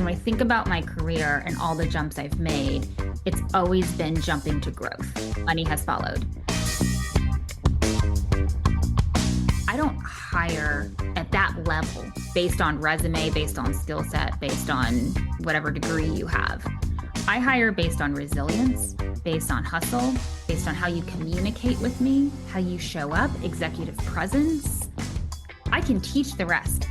when I think about my career and all the jumps I've made, it's always been jumping to growth. Money has followed. I don't hire at that level based on resume, based on skill set, based on whatever degree you have. I hire based on resilience, based on hustle, based on how you communicate with me, how you show up, executive presence. I can teach the rest.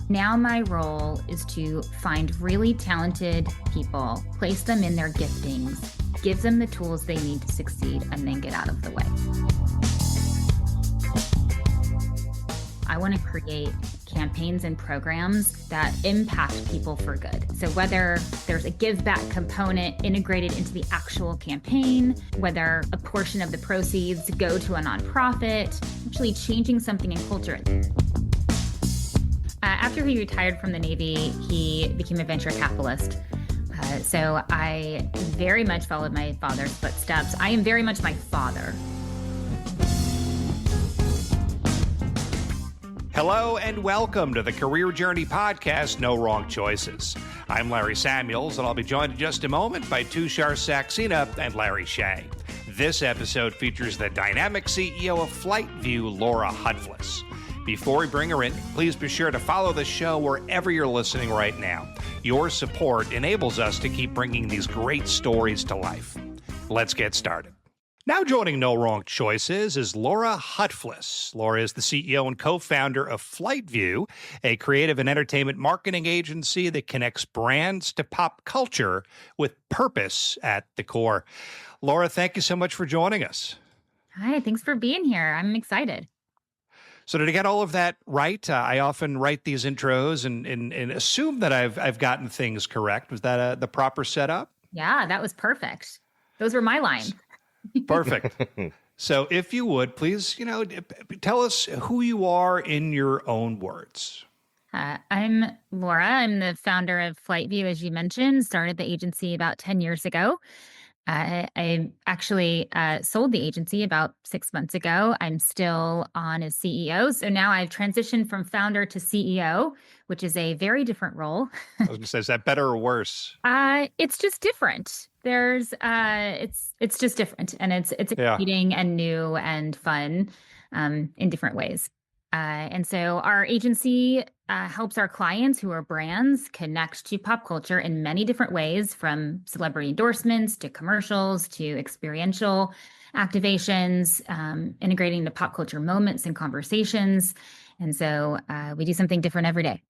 Now my role is to find really talented people, place them in their giftings, give them the tools they need to succeed, and then get out of the way. I want to create campaigns and programs that impact people for good. So whether there's a give back component integrated into the actual campaign, whether a portion of the proceeds go to a nonprofit, actually changing something in culture. After he retired from the Navy, he became a venture capitalist. So I very much followed my father's footsteps. I am very much my father. Hello and welcome to the Career Journey Podcast, No Wrong Choices. I'm Larry Samuels, and I'll be joined in just a moment by Tushar Saxena and Larry Shea. This episode features the dynamic CEO of FlyteVu, Laura Hutfless. Before we bring her in, please be sure to follow the show wherever you're listening right now. Your support enables us to keep bringing these great stories to life. Let's get started. Now joining No Wrong Choices is Laura Hutfless. Laura is the CEO and co-founder of FlyteVu, a creative and entertainment marketing agency that connects brands to pop culture with purpose at the core. Laura, thank you so much for joining us. Hi, thanks for being here. I'm excited. So did I get all of that right? I often write these intros and assume that I've gotten things correct. Was that the proper setup? Yeah, that was perfect. Those were my lines. Perfect. So if you would, please, tell us who you are in your own words. I'm Laura. I'm the founder of FlyteVu, as you mentioned, started the agency about 10 years ago. I actually sold the agency about 6 months ago. I'm still on as CEO. So now I've transitioned from founder to CEO, which is a very different role. I was going to say, is that better or worse? It's just different. It's just different, and it's exciting and new and fun in different ways. And so our agency helps our clients who are brands connect to pop culture in many different ways, from celebrity endorsements to commercials to experiential activations, integrating the pop culture moments and conversations. And so we do something different every day.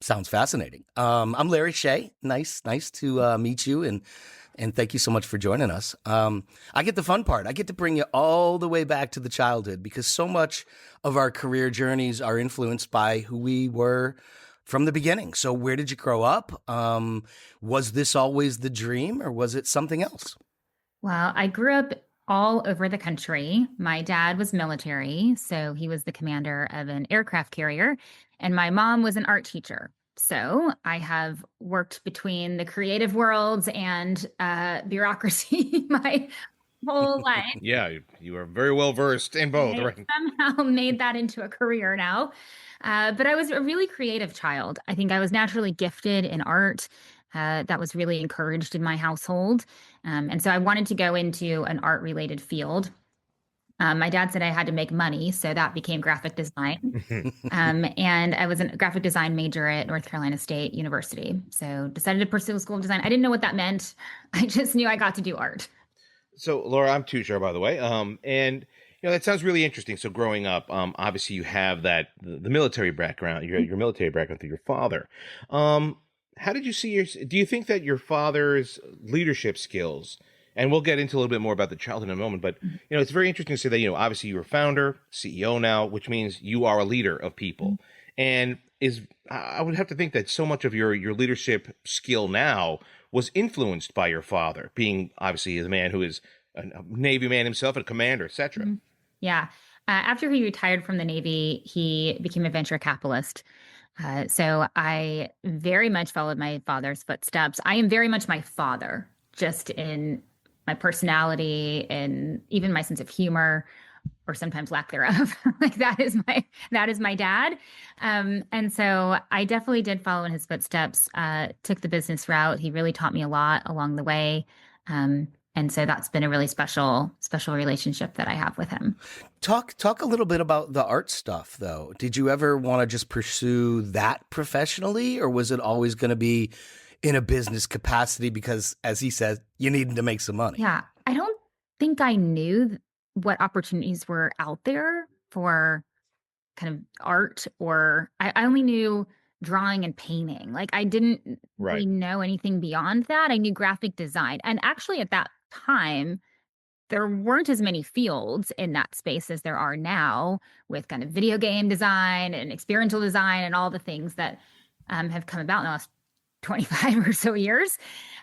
Sounds fascinating. I'm Larry Shea. Nice to meet you, and thank you so much for joining us. I get the fun part. I get to bring you all the way back to the childhood, because so much of our career journeys are influenced by who we were from the beginning. So where did you grow up? Was this always the dream, or was it something else? Well, I grew up all over the country. My dad was military, so he was the commander of an aircraft carrier, and my mom was an art teacher. So I have worked between the creative worlds and bureaucracy my whole life. Yeah, you are very well versed in both. I Right? somehow made that into a career now. But I was a really creative child. I think I was naturally gifted in art. That was really encouraged in my household. And so I wanted to go into an art-related field. My dad said I had to make money, so that became graphic design. And I was a graphic design major at North Carolina State University. So decided to pursue a school of design. I didn't know what that meant. I just knew I got to do art. So, Laura, I'm Tushar, by the way. And that sounds really interesting. So growing up, obviously you have the military background, your military background through your father. How did you see do you think that your father's leadership skills, and we'll get into a little bit more about the childhood in a moment, but, it's very interesting to say that, obviously you're a founder, CEO now, which means you are a leader of people. And I would have to think that so much of your leadership skill now was influenced by your father, being obviously the man who is a Navy man himself, a commander, et cetera. Mm-hmm. Yeah. After he retired from the Navy, he became a venture capitalist. So I very much followed my father's footsteps. I am very much my father, just in my personality and even my sense of humor. or sometimes lack thereof. Like that is my dad. And so I definitely did follow in his footsteps, took the business route. He really taught me a lot along the way. And so that's been a really special relationship that I have with him. Talk a little bit about the art stuff, though. Did you ever want to just pursue that professionally, or was it always going to be in a business capacity because, as he says, you needed to make some money? Yeah, I don't think I knew what opportunities were out there for kind of art, or I only knew drawing and painting. Like I didn't really know anything beyond that. I knew graphic design. And actually at that time, there weren't as many fields in that space as there are now with kind of video game design and experiential design and all the things that have come about in the last 25 or so years.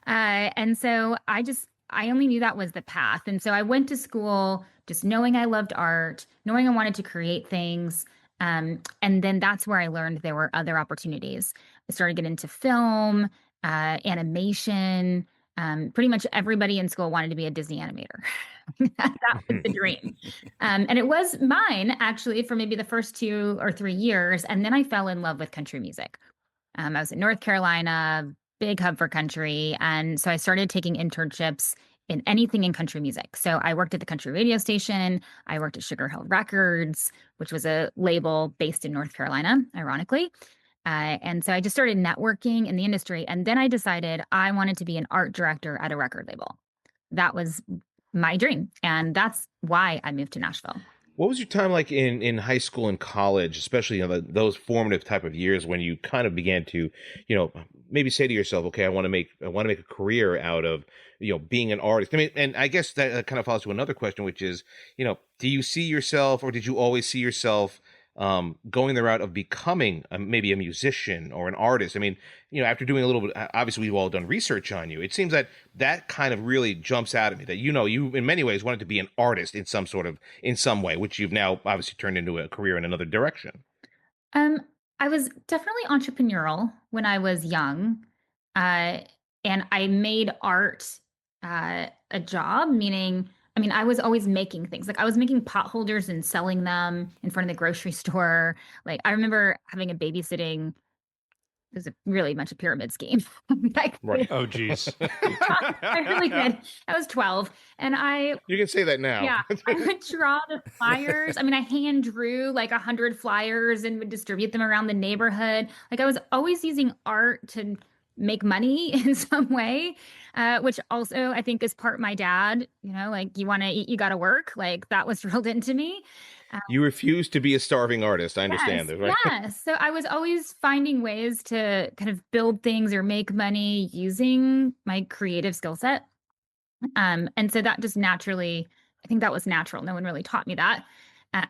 And so I only knew that was the path. And so I went to school just knowing I loved art, knowing I wanted to create things. And then that's where I learned there were other opportunities. I started getting into film, animation. Pretty much everybody in school wanted to be a Disney animator. That was the dream. And it was mine, actually, for maybe the first 2 or 3 years. And then I fell in love with country music. I was in North Carolina, big hub for country. And so I started taking internships in anything in country music. So I worked at the country radio station. I worked at Sugar Hill Records, which was a label based in North Carolina, ironically. And so I just started networking in the industry. And then I decided I wanted to be an art director at a record label. That was my dream. And that's why I moved to Nashville. What was your time like in high school and college, especially those formative type of years when you kind of began to, maybe say to yourself, okay, I want to make a career out of, being an artist. I mean, and I guess that kind of follows to another question, which is, do you see yourself, or did you always see yourself going the route of becoming maybe a musician or an artist? I mean, after doing a little bit, obviously we've all done research on you. It seems that kind of really jumps out at me, that, you in many ways wanted to be an artist in some way, which you've now obviously turned into a career in another direction. I was definitely entrepreneurial when I was young. And I made art a job, meaning, I was always making things. Like I was making pot holders and selling them in front of the grocery store. Like I remember having a babysitting. It was really much a pyramid scheme. Right. Oh, geez. I really did. I was 12, and You can say that now. Yeah, I would draw the flyers. I hand drew like 100 flyers and would distribute them around the neighborhood. Like I was always using art to make money in some way, which also I think is part my dad, like you want to eat, you got to work. Like that was drilled into me. You refuse to be a starving artist. I understand this, right? Yes. So I was always finding ways to kind of build things or make money using my creative skill set. And so that just naturally, I think that was natural. No one really taught me that.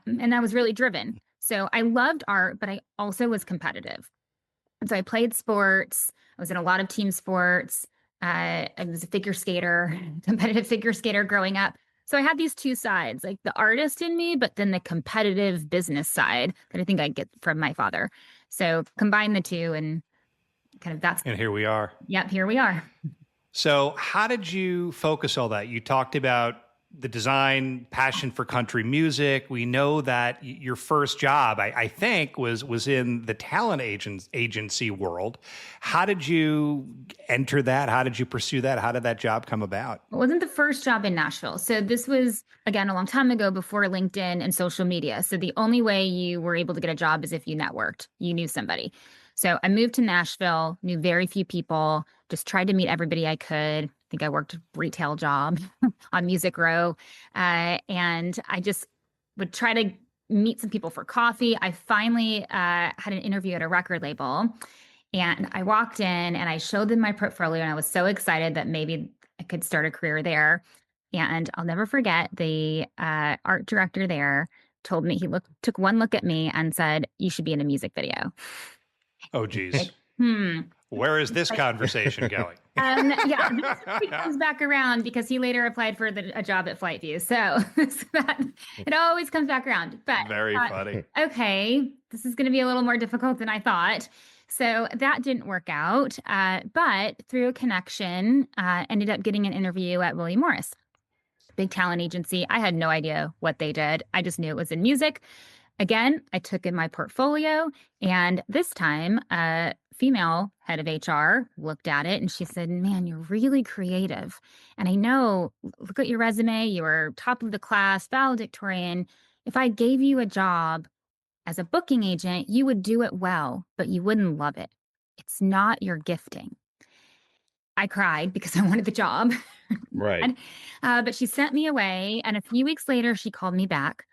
And I was really driven. So I loved art, but I also was competitive. And so I played sports. I was in a lot of team sports. I was a figure skater, competitive figure skater growing up. So I had these two sides, like the artist in me, but then the competitive business side that I think I get from my father. So combine the two and kind of that's. And here we are. Yep, here we are. So how did you focus all that? You talked about the design, passion for country music. We know that your first job, I think, was in the talent agency world. How did you enter that? How did you pursue that? How did that job come about? It wasn't the first job in Nashville. So this was, again, a long time ago before LinkedIn and social media. So the only way you were able to get a job is if you networked, you knew somebody. So I moved to Nashville, knew very few people, just tried to meet everybody I could. I think I worked a retail job on Music Row. And I just would try to meet some people for coffee. I finally had an interview at a record label. And I walked in and I showed them my portfolio. And I was so excited that maybe I could start a career there. And I'll never forget the art director there told me, took one look at me and said, "You should be in a music video." Oh, geez. Like, Where is this conversation going? Yeah, this comes back around because he later applied for a job at FlyteVu. So it always comes back around. But very funny. Okay, this is going to be a little more difficult than I thought. So that didn't work out. But through a connection, ended up getting an interview at William Morris. big talent agency. I had no idea what they did. I just knew it was in music. Again, I took in my portfolio, and this time a female head of HR looked at it and she said, "Man, you're really creative. And I know, look at your resume, you were top of the class, valedictorian. If I gave you a job as a booking agent, you would do it well, but you wouldn't love it. It's not your gifting." I cried because I wanted the job. Right. But she sent me away. And a few weeks later, she called me back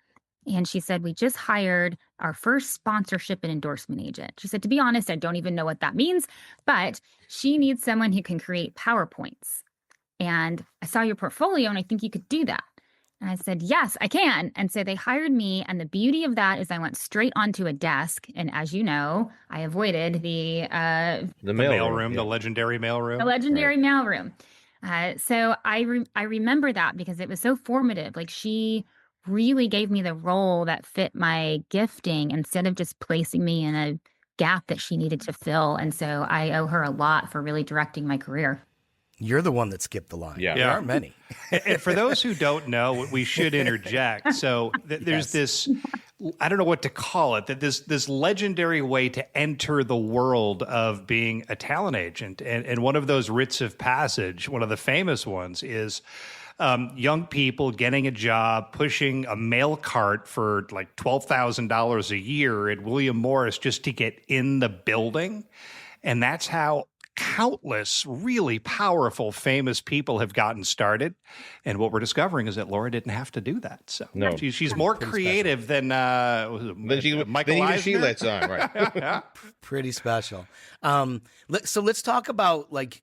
and she said, "We just hired our first sponsorship and endorsement agent." She said, "To be honest, I don't even know what that means, but she needs someone who can create PowerPoints. And I saw your portfolio and I think you could do that." And I said, "Yes, I can." And so they hired me. And the beauty of that is I went straight onto a desk. And as you know, I avoided The mailroom, yeah. the legendary mailroom. the legendary mailroom. So I remember that because it was so formative. Like, she really gave me the role that fit my gifting instead of just placing me in a gap that she needed to fill. And so I owe her a lot for really directing my career. You're the one that skipped the line. Yeah. There aren't many. And for those who don't know, we should interject. So there's this, I don't know what to call it, that this legendary way to enter the world of being a talent agent. And one of those rites of passage, one of the famous ones, is young people getting a job, pushing a mail cart for like $12,000 a year at William Morris just to get in the building. And that's how countless really powerful, famous people have gotten started. And what we're discovering is that Laura didn't have to do that. So No. she's more creative than Michael even she Eisner? lets on, right? Pretty special. So let's talk about like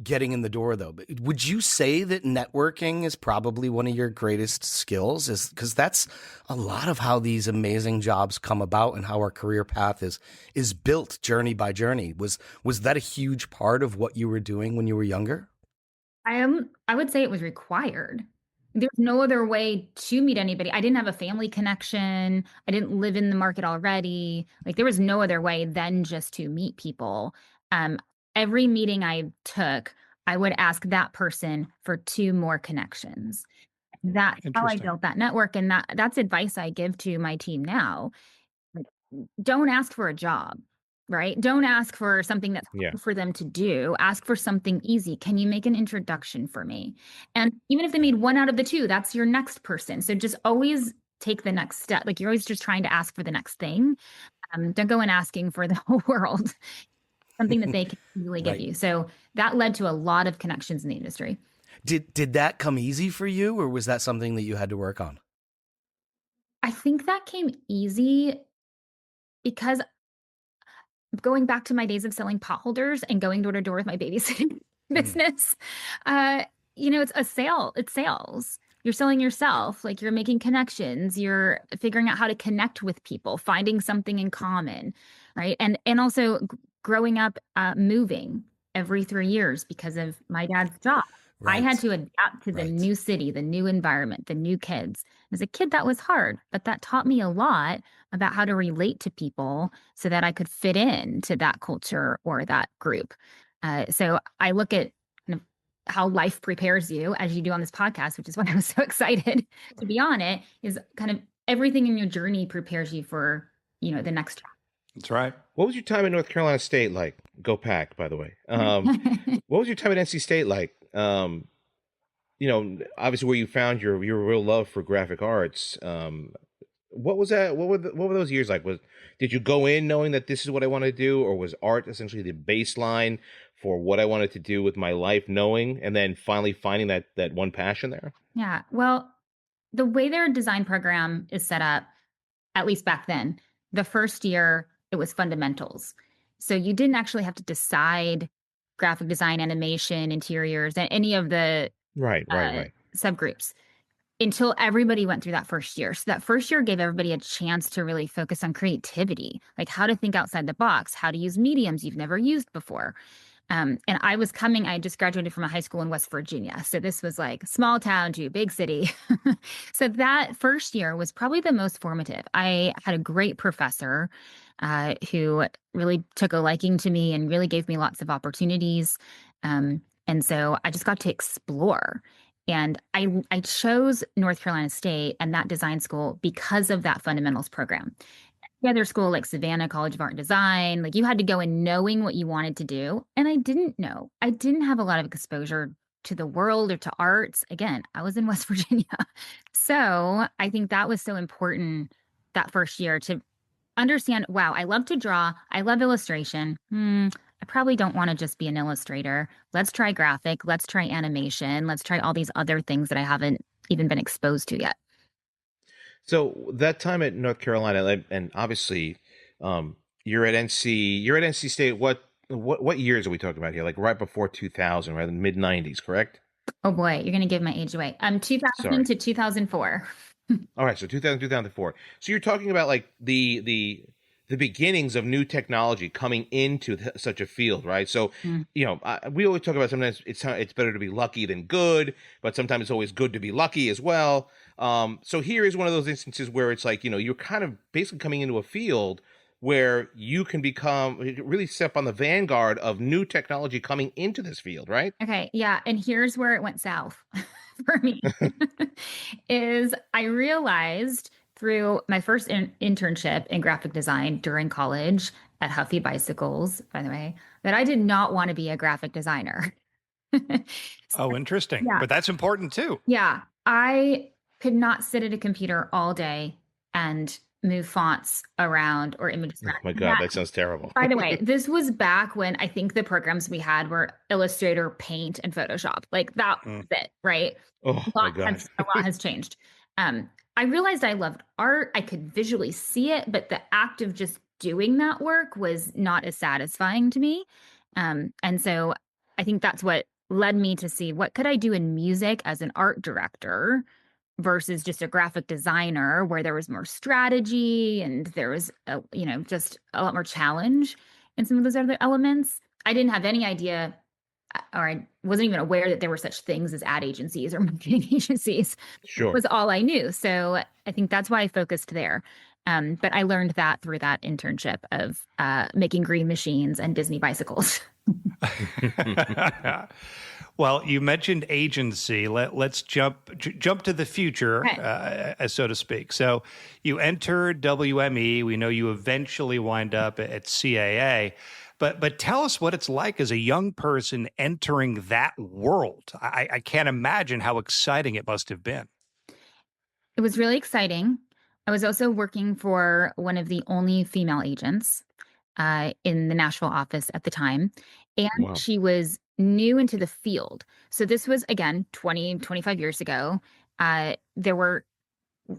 getting in the door, though. But would you say that networking is probably one of your greatest skills? Is because that's a lot of how these amazing jobs come about and how our career path is built journey by journey. Was that a huge part of what you were doing when you were younger? I would say it was required. There's no other way to meet anybody. I didn't have a family connection. I didn't live in the market already. Like, there was no other way than just to meet people. Every meeting I took, I would ask that person for 2 more connections. That's how I Interesting. built that network. And that's advice I give to my team now. Like, don't ask for a job, right? Don't ask for something that's Yeah. hard for them to do. Ask for something easy. Can you make an introduction for me? And even if they made 1 out of the 2, that's your next person. So just always take the next step. Like, you're always just trying to ask for the next thing. Don't go in asking for the whole world. Something that they can easily give Right. you. So that led to a lot of connections in the industry. Did that come easy for you, or was that something that you had to work on? I think that came easy because going back to my days of selling potholders and going door to door with my babysitting business, it's a sale. It's sales. You're selling yourself. Like, you're making connections. You're figuring out how to connect with people, finding something in common, right? And also growing up, moving every 3 years because of my dad's job. I had to adapt to the new city, the new environment, the new kids. As a kid, that was hard, but that taught me a lot about how to relate to people so that I could fit in to that culture or that group. So I look at kind of how life prepares you, as you do on this podcast, which is why I was so excited to be on it, is kind of everything in your journey prepares you for, the next track. That's right. What was your time at North Carolina State like? Go Pack, by the way. What was your time at NC State like? Obviously where you found your real love for graphic arts. What was that? What were those years like? Did you go in knowing that this is what I want to do, or was art essentially the baseline for what I wanted to do with my life, knowing, and then finally finding that one passion there? Yeah. Well, the way their design program is set up, at least back then, the first year it was fundamentals. So you didn't actually have to decide graphic design, animation, interiors, and any of the Right. subgroups until everybody went through that first year. So that first year gave everybody a chance to really focus on creativity, like how to think outside the box, how to use mediums you've never used before. And I just graduated from a high school in West Virginia. So this was like small town to big city. So that first year was probably the most formative. I had a great professor who really took a liking to me and really gave me lots of opportunities. And so I just got to explore. And I chose North Carolina State and that design school because of that fundamentals program. The other school like Savannah College of Art and Design, like you had to go in knowing what you wanted to do. And I didn't know. I didn't have a lot of exposure to the world or to arts. Again, I was in West Virginia. So I think that was so important that first year to understand, wow, I love to draw. I love illustration. I probably don't want to just be an illustrator. Let's try graphic. Let's try animation. Let's try all these other things that I haven't even been exposed to yet. So that time at North Carolina, and obviously, you're at NC State. What years are we talking about here? Like right before 2000, right? The mid 90s, correct? Oh boy, you're going to give my age away. 2000 Sorry. to 2004. All right, so 2000, 2004. So you're talking about like the beginnings of new technology coming into such a field, right? So, you know, we always talk about sometimes it's better to be lucky than good, but sometimes it's always good to be lucky as well. So here is one of those instances where it's like, you know, you're kind of basically coming into a field where you can really step on the vanguard of new technology coming into this field, right? Okay, yeah, and here's where it went south for me. Is I realized through my first internship in graphic design during college at Huffy Bicycles, by the way, that I did not want to be a graphic designer. Oh, interesting. Yeah. But that's important too. Yeah, I could not sit at a computer all day and move fonts around or images Oh around. my God, that sounds terrible. By the way, this was back when I think the programs we had were Illustrator, Paint, and Photoshop. Like that was it, right? Oh my God. A lot has changed. I realized I loved art. I could visually see it, but the act of just doing that work was not as satisfying to me. And so I think that's what led me to see what could I do in music as an art director versus just a graphic designer where there was more strategy and there was, just a lot more challenge in some of those other elements. I didn't have any idea, or I wasn't even aware that there were such things as ad agencies or marketing agencies. Sure. Was all I knew. So I think that's why I focused there. But I learned that through that internship of making green machines and Disney bicycles. Well, you mentioned agency. Let's jump to the future, so to speak. So you entered WME. We know you eventually wind up at CAA. But tell us what it's like as a young person entering that world. I can't imagine how exciting it must have been. It was really exciting. I was also working for one of the only female agents in the Nashville office at the time. And Wow. she was new into the field. So this was, again, 25 years ago. There were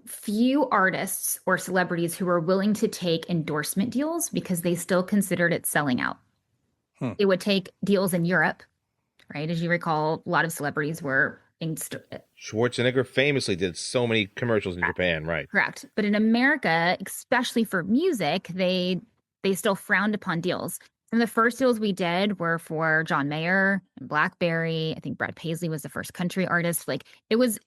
few artists or celebrities who were willing to take endorsement deals because they still considered it selling out. They would take deals in Europe, right? As you recall, a lot of celebrities were Schwarzenegger famously did so many commercials in Japan, right? Correct. But in America, especially for music, they still frowned upon deals. Some of the first deals we did were for John Mayer and BlackBerry. I think Brad Paisley was the first country artist. Like it was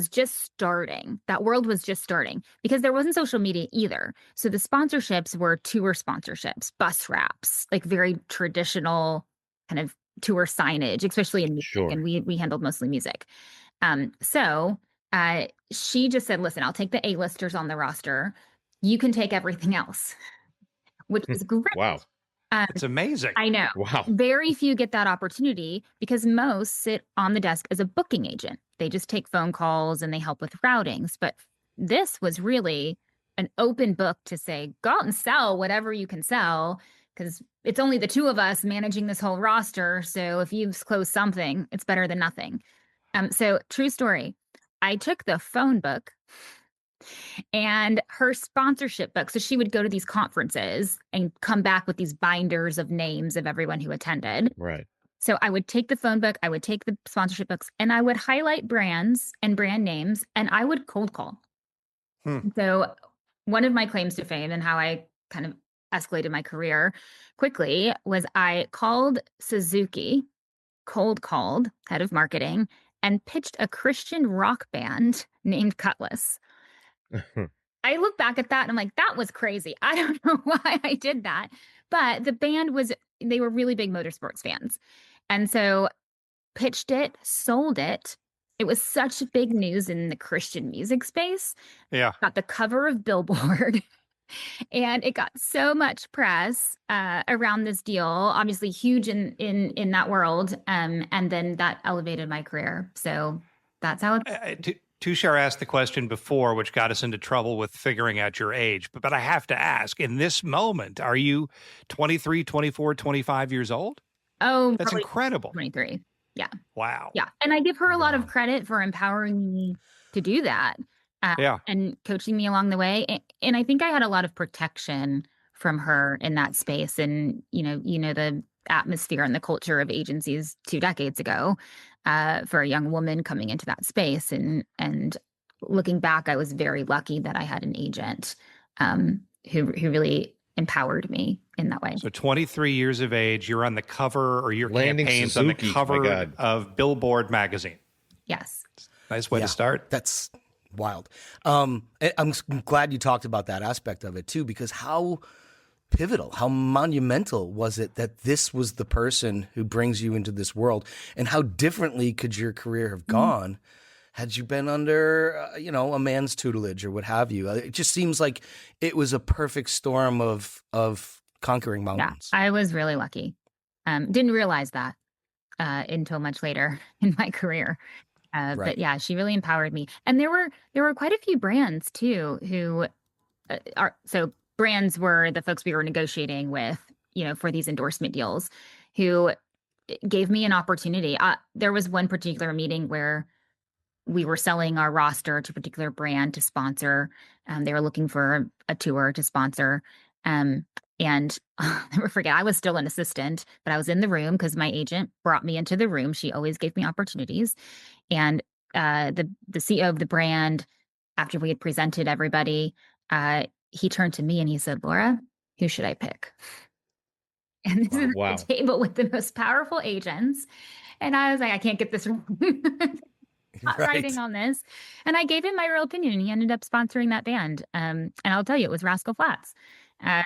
just starting. That world was just starting because there wasn't social media either. So the sponsorships were tour sponsorships, bus wraps, like very traditional kind of tour signage, especially in music. Sure. And we handled mostly music. So she just said, listen, I'll take the A-listers on the roster. You can take everything else, which is great. Wow. It's amazing. I know. Wow. Very few get that opportunity because most sit on the desk as a booking agent. They just take phone calls and they help with routings. But this was really an open book to say, go out and sell whatever you can sell because it's only the two of us managing this whole roster. So if you've closed something, it's better than nothing. So true story. I took the phone book and her sponsorship book. So she would go to these conferences and come back with these binders of names of everyone who attended. Right. So I would take the phone book, I would take the sponsorship books, and I would highlight brands and brand names, and I would cold call. So one of my claims to fame and how I kind of escalated my career quickly was I called Suzuki, cold called, head of marketing, and pitched a Christian rock band named Cutlass. I look back at that and I'm like, that was crazy. I don't know why I did that. But the band they were really big motorsports fans. And so pitched it, sold it, it was such big news in the Christian music space. Yeah. Got the cover of Billboard. And it got so much press around this deal, obviously huge in that world. And then that elevated my career. So that's how it. Tushar asked the question before, which got us into trouble with figuring out your age. But I have to ask, in this moment, are you 23, 24, 25 years old? Oh, that's incredible. 23. Yeah. Wow. Yeah. And I give her a lot of credit for empowering me to do that. And coaching me along the way. And I think I had a lot of protection from her in that space. And, the atmosphere and the culture of agencies 2 decades ago for a young woman coming into that space. And looking back, I was very lucky that I had an agent who really empowered me in that way. So 23 years of age, you're on the cover, or your Landing campaign's Suzuki, on the cover of Billboard magazine. Yes. Nice way to start. That's wild. I'm glad you talked about that aspect of it too, because how pivotal, how monumental was it that this was the person who brings you into this world, and how differently could your career have gone had you been under, a man's tutelage or what have you? It just seems like it was a perfect storm of conquering mountains. Yeah, I was really lucky. Didn't realize that until much later in my career. Right. But yeah, she really empowered me. And there were quite a few brands too who brands were the folks we were negotiating with, for these endorsement deals, who gave me an opportunity. There was one particular meeting where we were selling our roster to a particular brand to sponsor. They were looking for a tour to sponsor. And I'll never forget, I was still an assistant, but I was in the room because my agent brought me into the room. She always gave me opportunities. And the CEO of the brand, after we had presented everybody, he turned to me and he said, "Laura, who should I pick?" And this is the table with the most powerful agents. And I was like, I can't get this wrong. Not writing on this. And I gave him my real opinion, and he ended up sponsoring that band. And I'll tell you, it was Rascal Flatts.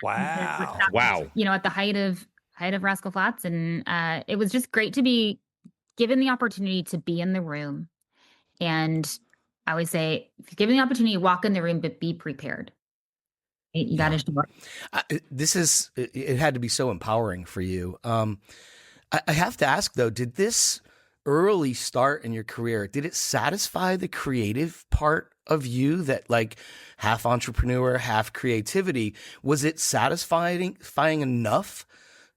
Wow. At the height of Rascal Flatts. And it was just great to be given the opportunity to be in the room. And I always say, if you're given the opportunity, walk in the room, but be prepared. You got to show up. It had to be so empowering for you. I have to ask though, did this early start in your career, did it satisfy the creative part of you, that like half entrepreneur, half creativity? Was it satisfying enough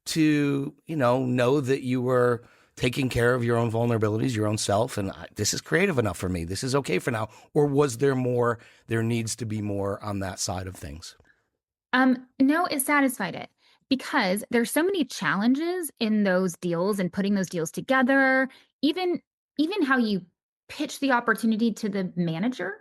to, know that you were taking care of your own vulnerabilities, your own self, and this is creative enough for me, this is okay for now? Or was there more, there needs to be more on that side of things? No, it satisfied it, because there's so many challenges in those deals and putting those deals together, even how you pitch the opportunity to the manager.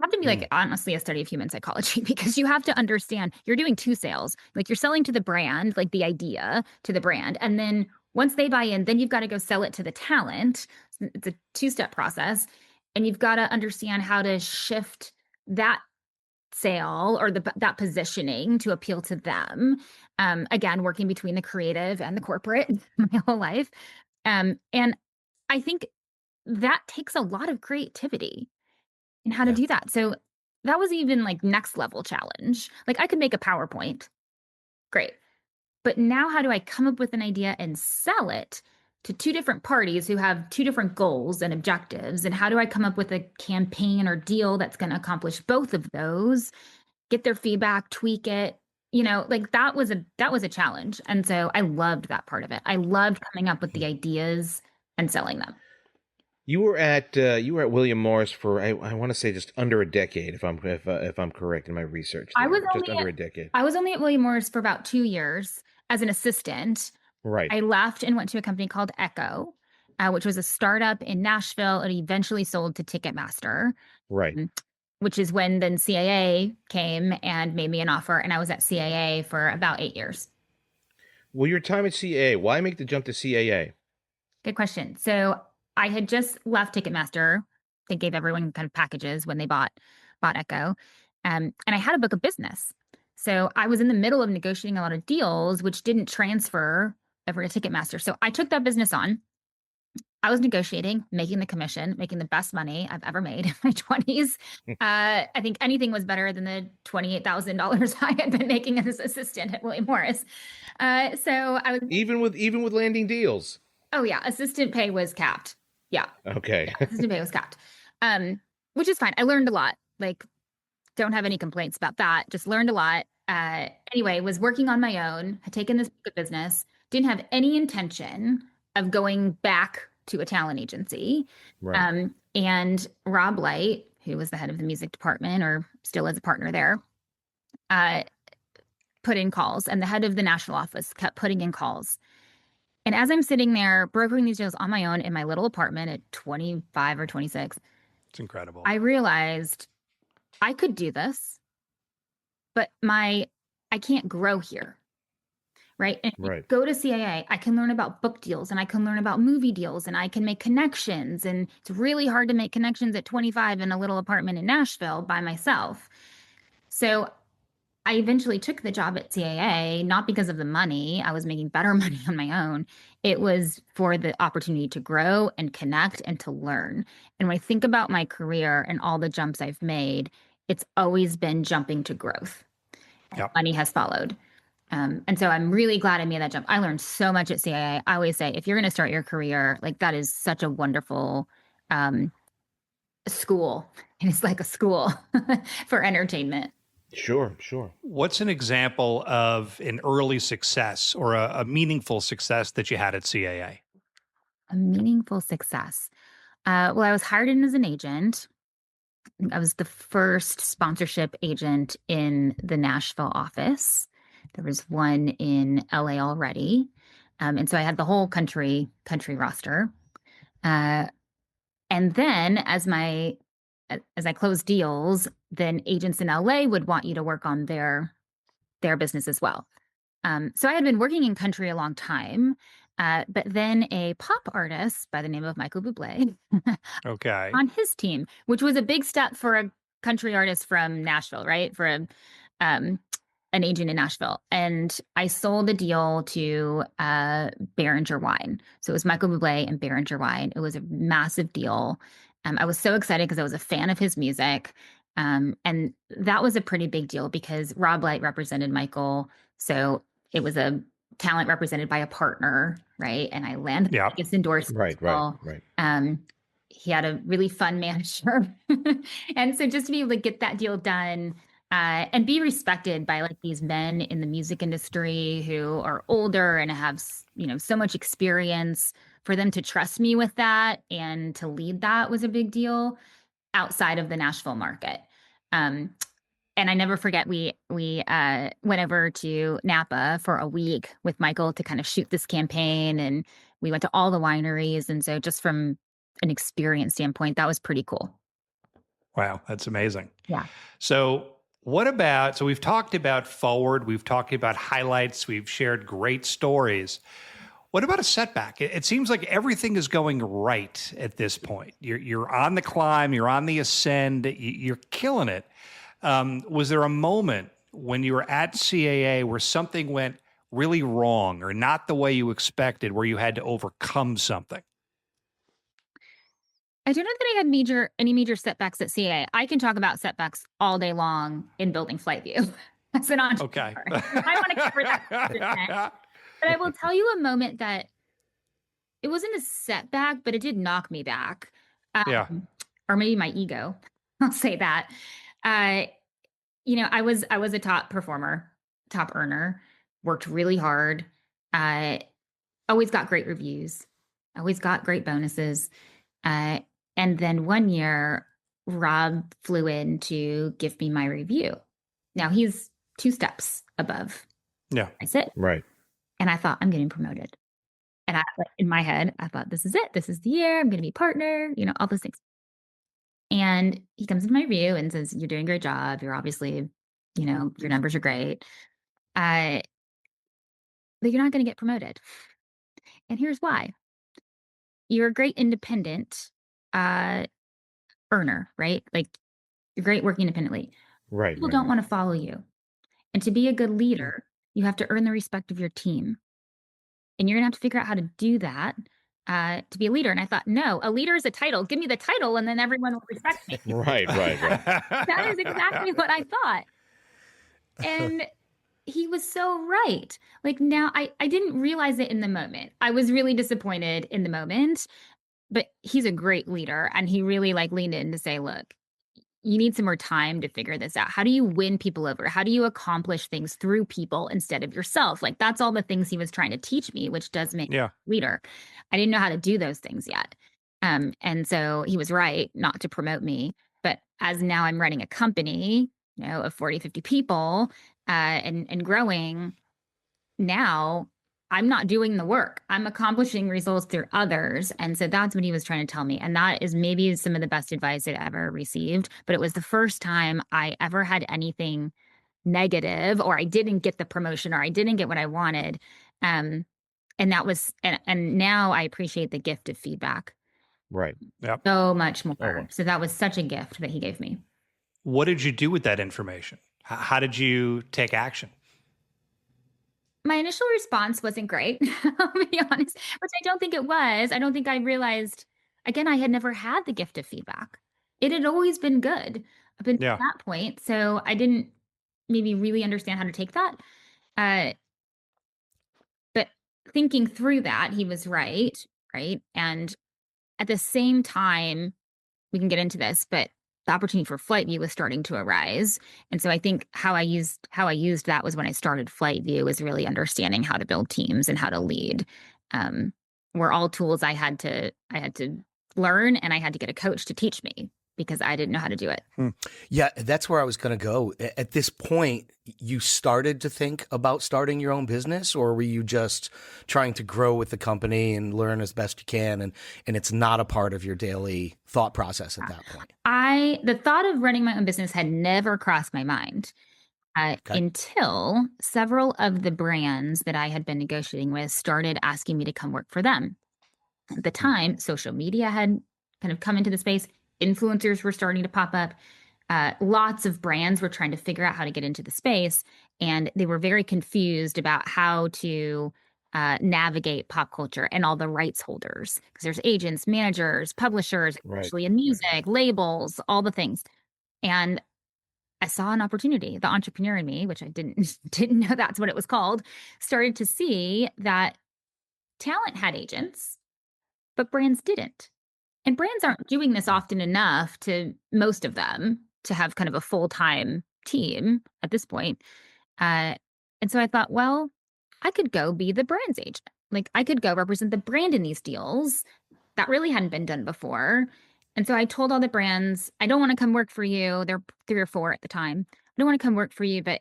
Have to be like, honestly, a study of human psychology, because you have to understand you're doing 2 sales. Like, you're selling to the brand, like the idea to the brand. And then once they buy in, then you've got to go sell it to the talent. It's a 2-step process. And you've got to understand how to shift that sale or that positioning to appeal to them. Again, working between the creative and the corporate my whole life. And I think that takes a lot of creativity in how to do that. So that was even like next level challenge. Like, I could make a PowerPoint. Great. But now how do I come up with an idea and sell it to 2 different parties who have 2 different goals and objectives? And how do I come up with a campaign or deal that's going to accomplish both of those, get their feedback, tweak it? Like, that was a challenge. And so I loved that part of it. I loved coming up with the ideas and selling them. You were at William Morris for I want to say just under a decade, if I'm correct in my research. I was just under a decade. I was only at William Morris for about 2 years as an assistant. Right. I left and went to a company called Echo, which was a startup in Nashville. It eventually sold to Ticketmaster. Right. Which is when then CAA came and made me an offer, and I was at CAA for about 8 years. Well, your time at CAA, why make the jump to CAA? Good question. So I had just left Ticketmaster. They gave everyone kind of packages when they bought Echo. And I had a book of business. So I was in the middle of negotiating a lot of deals, which didn't transfer over to Ticketmaster. So I took that business on. I was negotiating, making the commission, making the best money I've ever made in my 20s. I think anything was better than the $28,000 I had been making as assistant at William Morris. So I was even with landing deals. Oh yeah, assistant pay was capped. Yeah, Okay. assistant pay was capped, which is fine. I learned a lot. Like, don't have any complaints about that. Just learned a lot. Anyway, was working on my own. Had taken this book of business. Didn't have any intention of going back to a talent agency. Right. And Rob Light, who was the head of the music department, or still is a partner there, put in calls, and the head of the national office kept putting in calls. And as I'm sitting there brokering these deals on my own in my little apartment at 25 or 26, It's incredible. I realized I could do this, but I can't grow here. Right. And Right. go to CAA, I can learn about book deals and I can learn about movie deals and I can make connections. And it's really hard to make connections at 25 in a little apartment in Nashville by myself. So I eventually took the job at CAA, not because of the money. I was making better money on my own. It was for the opportunity to grow and connect and to learn. And when I think about my career and all the jumps I've made, it's always been jumping to growth. Yep. Money has followed. And so I'm really glad I made that jump. I learned so much at CAA. I always say, if you're going to start your career, like, that is such a wonderful school. And it's like a school for entertainment. Sure. What's an example of an early success or a meaningful success that you had at CAA? A meaningful success. Well, I was hired in as an agent. I was the first sponsorship agent in the Nashville office. There was one in LA already. And so I had the whole country roster. And then as I closed deals, then agents in LA would want you to work on their business as well. So I had been working in country a long time, but then a pop artist by the name of Michael Bublé Okay. on his team, which was a big step for a country artist from Nashville, right? For an agent in Nashville. And I sold a deal to Behringer Wine. So it was Michael Bublé and Behringer Wine. It was a massive deal. I was so excited because I was a fan of his music. And that was a pretty big deal because Rob Light represented Michael. So it was a talent represented by a partner, right? And I landed the biggest endorsement. Right. He had a really fun manager. And so just to be able to get that deal done, and be respected by like these men in the music industry who are older and have, so much experience, for them to trust me with that and to lead that was a big deal outside of the Nashville market. And I never forget, we went over to Napa for a week with Michael to kind of shoot this campaign, and we went to all the wineries. And so just from an experience standpoint, that was pretty cool. Wow, that's amazing. Yeah. So we've talked about forward, we've talked about highlights, we've shared great stories. What about a setback? It seems like everything is going right at this point. You're on the climb, you're on the ascend, you're killing it. Was there a moment when you were at CAA where something went really wrong or not the way you expected, where you had to overcome something? I don't know that I had any major setbacks at CAA. I can talk about setbacks all day long in building FlyteVu as an entrepreneur. Okay. I want to cover that. But I will tell you a moment that it wasn't a setback, but it did knock me back. Or maybe my ego. I'll say that. I was a top performer, top earner, worked really hard. Always got great reviews, always got great bonuses. And then one year, Rob flew in to give me my review. Now he's 2 steps above. Yeah. I sit. Right. And I thought, I'm getting promoted. And in my head, I thought, this is it. This is the year. I'm going to be partner, all those things. And he comes into my review and says, you're doing a great job. You're obviously, your numbers are great. But you're not going to get promoted. And here's why. You're a great independent earner, right? Like, you're great working independently. Right. People don't want to follow you. And to be a good leader, you have to earn the respect of your team. And you're going to have to figure out how to do that to be a leader. And I thought, no, a leader is a title. Give me the title and then everyone will respect me. Right. That is exactly what I thought. And he was so right. Like now I didn't realize it in the moment. I was really disappointed in the moment, but he's a great leader. And he really like leaned in to say, look, you need some more time to figure this out. How do you win people over? How do you accomplish things through people instead of yourself? Like that's all the things he was trying to teach me, which does make me a leader. I didn't know how to do those things yet. And so he was right not to promote me. But as now I'm running a company, of 40, 50 people, and growing, now I'm not doing the work. I'm accomplishing results through others. And so that's what he was trying to tell me. And that is maybe some of the best advice I'd ever received. But it was the first time I ever had anything negative, or I didn't get the promotion, or I didn't get what I wanted. And that was, and now I appreciate the gift of feedback. Right. Yep. So much more. Oh, wow. So that was such a gift that he gave me. What did you do with that information? How did you take action? My initial response wasn't great, I'll be honest, which I don't think it was. I don't think I realized, again, I had never had the gift of feedback. It had always been good up until that point. So I didn't maybe really understand how to take that. But thinking through that, he was right. And at the same time, we can get into this, but the opportunity for FlyteVu was starting to arise. And so I think how I used that was when I started FlyteVu, was really understanding how to build teams and how to lead. Were all tools I had to learn, and I had to get a coach to teach me because I didn't know how to do it. Yeah, that's where I was going to go. At this point, you started to think about starting your own business, or were you just trying to grow with the company and learn as best you can, and it's not a part of your daily thought process at that point? The thought of running my own business had never crossed my mind until several of the brands that I had been negotiating with started asking me to come work for them. At the time, social media had kind of come into the space. Influencers were starting to pop up. Lots of brands were trying to figure out how to get into the space, and they were very confused about how to navigate pop culture and all the rights holders, because there's agents, managers, publishers, especially in music, labels, all the things. And I saw an opportunity. The entrepreneur in me, which I didn't know that's what it was called, started to see that talent had agents, but brands didn't. And brands aren't doing this often enough, to most of them, to have kind of a full-time team at this point. And so I thought, well, I could go be the brand's agent. Like I could go represent the brand in these deals. That really hadn't been done before. And so I told all the brands, I don't want to come work for you. There were 3 or 4 at the time. I don't want to come work for you, but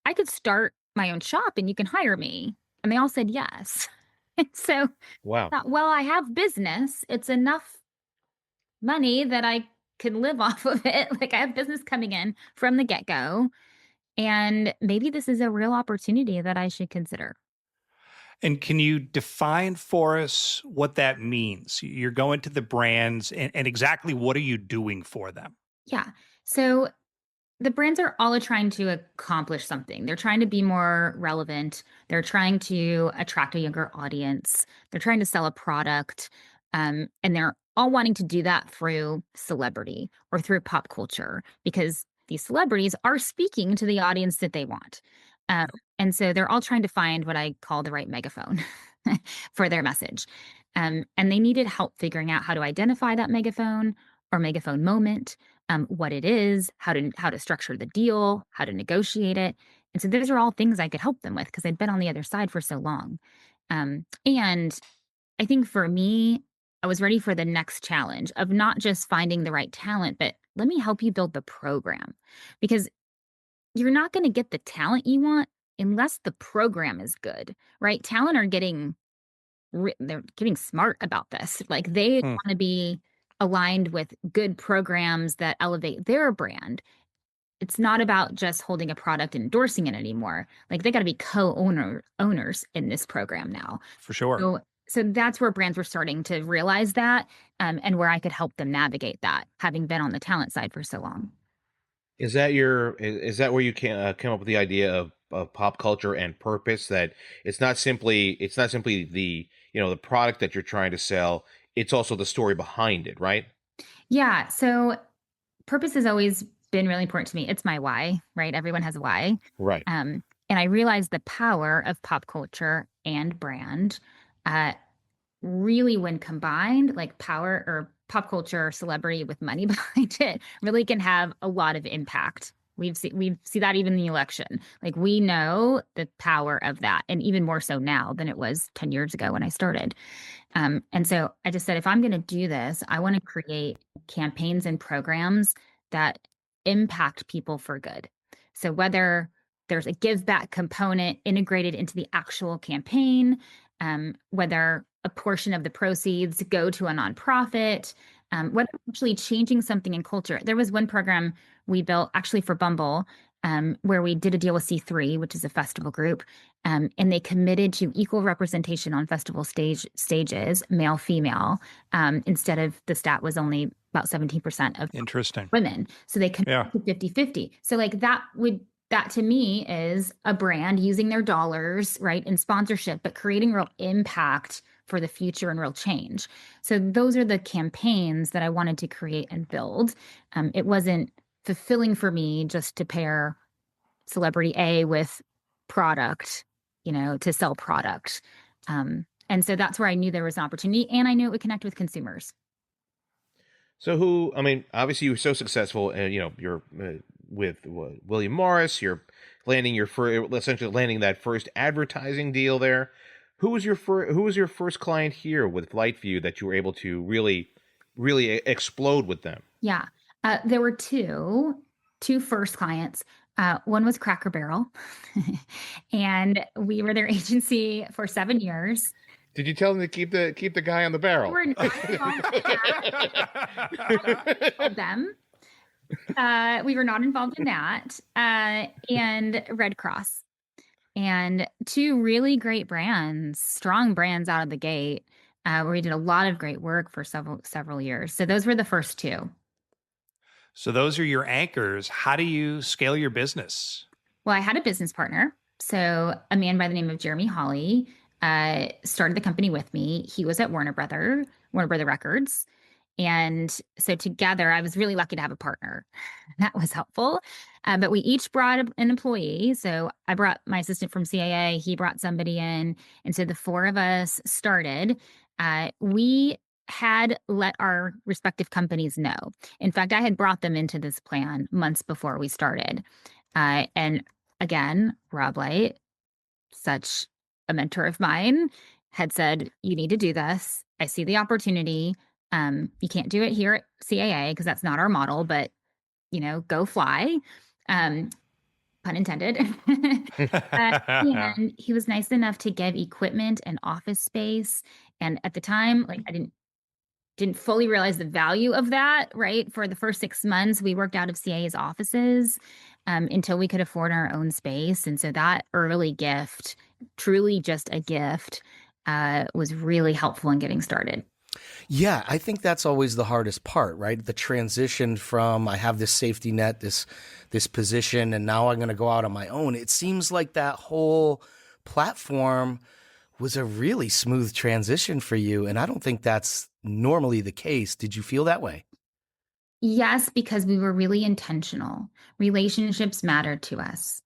I could start my own shop and you can hire me. And they all said yes. And so wow. I thought, well, I have business. It's enough money that I can live off of it. Like I have business coming in from the get-go, and maybe this is a real opportunity that I should consider. And can you define for us what that means? You're going to the brands, and exactly what are you doing for them? Yeah. So the brands are all trying to accomplish something. They're trying to be more relevant. They're trying to attract a younger audience. They're trying to sell a product. And they're all wanting to do that through celebrity or through pop culture, because these celebrities are speaking to the audience that they want. And so they're all trying to find what I call the right megaphone for their message. And they needed help figuring out how to identify that megaphone or megaphone moment, what it is, how to structure the deal, how to negotiate it. And so those are all things I could help them with because I'd been on the other side for so long. And I think for me, I was ready for the next challenge of not just finding the right talent, but let me help you build the program, because you're not going to get the talent you want unless the program is good, right? Talent are they're getting smart about this. Like they want to be aligned with good programs that elevate their brand. It's not about just holding a product and endorsing it anymore. Like they got to be owners in this program now. For sure. So that's where brands were starting to realize that, and where I could help them navigate that, having been on the talent side for so long. Is that where you came up with the idea of pop culture and purpose, that it's not simply the the product that you're trying to sell, it's also the story behind it, right? Yeah. So purpose has always been really important to me. It's my why, right? Everyone has a why. Right. And I realized the power of pop culture and brand, uh, really when combined, like power or pop culture, celebrity with money behind it, really can have a lot of impact. We see that even in the election. Like we know the power of that, and even more so now than it was 10 years ago when I started. And so I just said, if I'm going to do this, I want to create campaigns and programs that impact people for good. So whether there's a give back component integrated into the actual campaign, whether a portion of the proceeds go to a nonprofit, whether actually changing something in culture. There was one program we built actually for Bumble, where we did a deal with C3, which is a festival group, and they committed to equal representation on festival stages, male, female, instead of the stat was only about 17% of Interesting. women. So they committed to 50-50. So like that to me is a brand using their dollars, right, in sponsorship, but creating real impact for the future and real change. So those are the campaigns that I wanted to create and build. It wasn't fulfilling for me just to pair celebrity A with product, to sell product. And so that's where I knew there was an opportunity, and I knew it would connect with consumers. So I mean, obviously you were so successful, and you're with William Morris. You're essentially landing that first advertising deal there. Who was your first client here with FlyteVu that you were able to really explode with them? Yeah, there were two first clients. One was Cracker Barrel, and we were their agency for 7 years. Did you tell them to keep the guy on the barrel? We were not involved them. We were not involved in that. And Red Cross, and two really great brands, strong brands out of the gate, where we did a lot of great work for several years. So those were the first two. So those are your anchors. How do you scale your business? Well, I had a business partner. So a man by the name of Jeremy Hawley started the company with me. He was at Warner Brother Records. And so together, I was really lucky to have a partner. That was helpful. But we each brought an employee. So I brought my assistant from CAA. He brought somebody in. And so the four of us started. We had let our respective companies know. In fact, I had brought them into this plan months before we started. And again, Rob Light, such a mentor of mine, had said, you need to do this. I see the opportunity. You can't do it here at CAA because that's not our model, but go fly. Pun intended. And he was nice enough to give equipment and office space. And at the time, like I didn't fully realize the value of that, right? For the first 6 months, we worked out of CAA's offices until we could afford our own space. And so that early gift, truly just a gift, was really helpful in getting started. Yeah, I think that's always the hardest part, right? The transition from I have this safety net, this position, and now I'm going to go out on my own. It seems like that whole platform was a really smooth transition for you, and I don't think that's normally the case. Did you feel that way? Yes, because we were really intentional. Relationships mattered to us.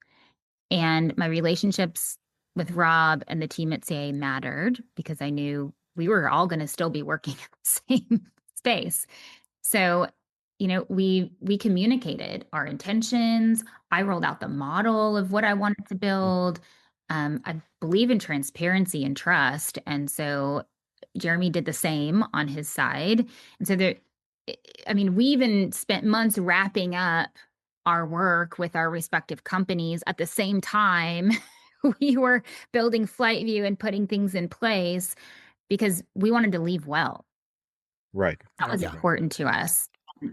And my relationships with Rob and the team at CAA mattered because I knew we were all going to still be working in the same space. So, we communicated our intentions. I rolled out the model of what I wanted to build. I believe in transparency and trust. And so Jeremy did the same on his side. And so we even spent months wrapping up our work with our respective companies at the same time. We were building FlyteVu and putting things in place because we wanted to leave well. Right. That was important to us.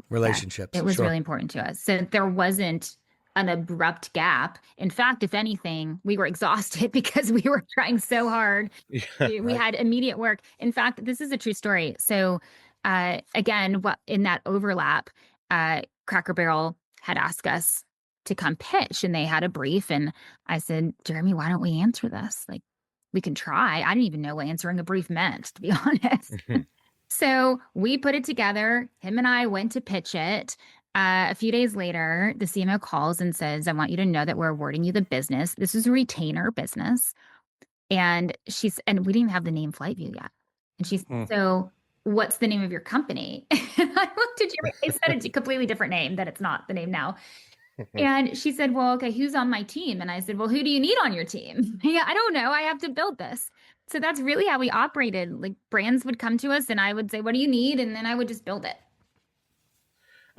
Relationships. It was really important to us. So there wasn't an abrupt gap. In fact, if anything, we were exhausted because we were trying so hard. We had immediate work. In fact, this is a true story. So again, in that overlap, Cracker Barrel had asked us to come pitch, and they had a brief, and I said, Jeremy, why don't we answer this? Like, we can try. I didn't even know what answering a brief meant, to be honest. So we put it together. Him and I went to pitch it. A few days later, the CMO calls and says, I want you to know that we're awarding you the business. This is a retainer business. And and we didn't even have the name FlyteVu yet. And she's, so what's the name of your company? And I looked at Jeremy. I said a completely different name, that it's not the name now. And she said, well, okay, who's on my team? And I said, well, who do you need on your team? Yeah, I don't know. I have to build this. So that's really how we operated. Like, brands would come to us and I would say, what do you need? And then I would just build it.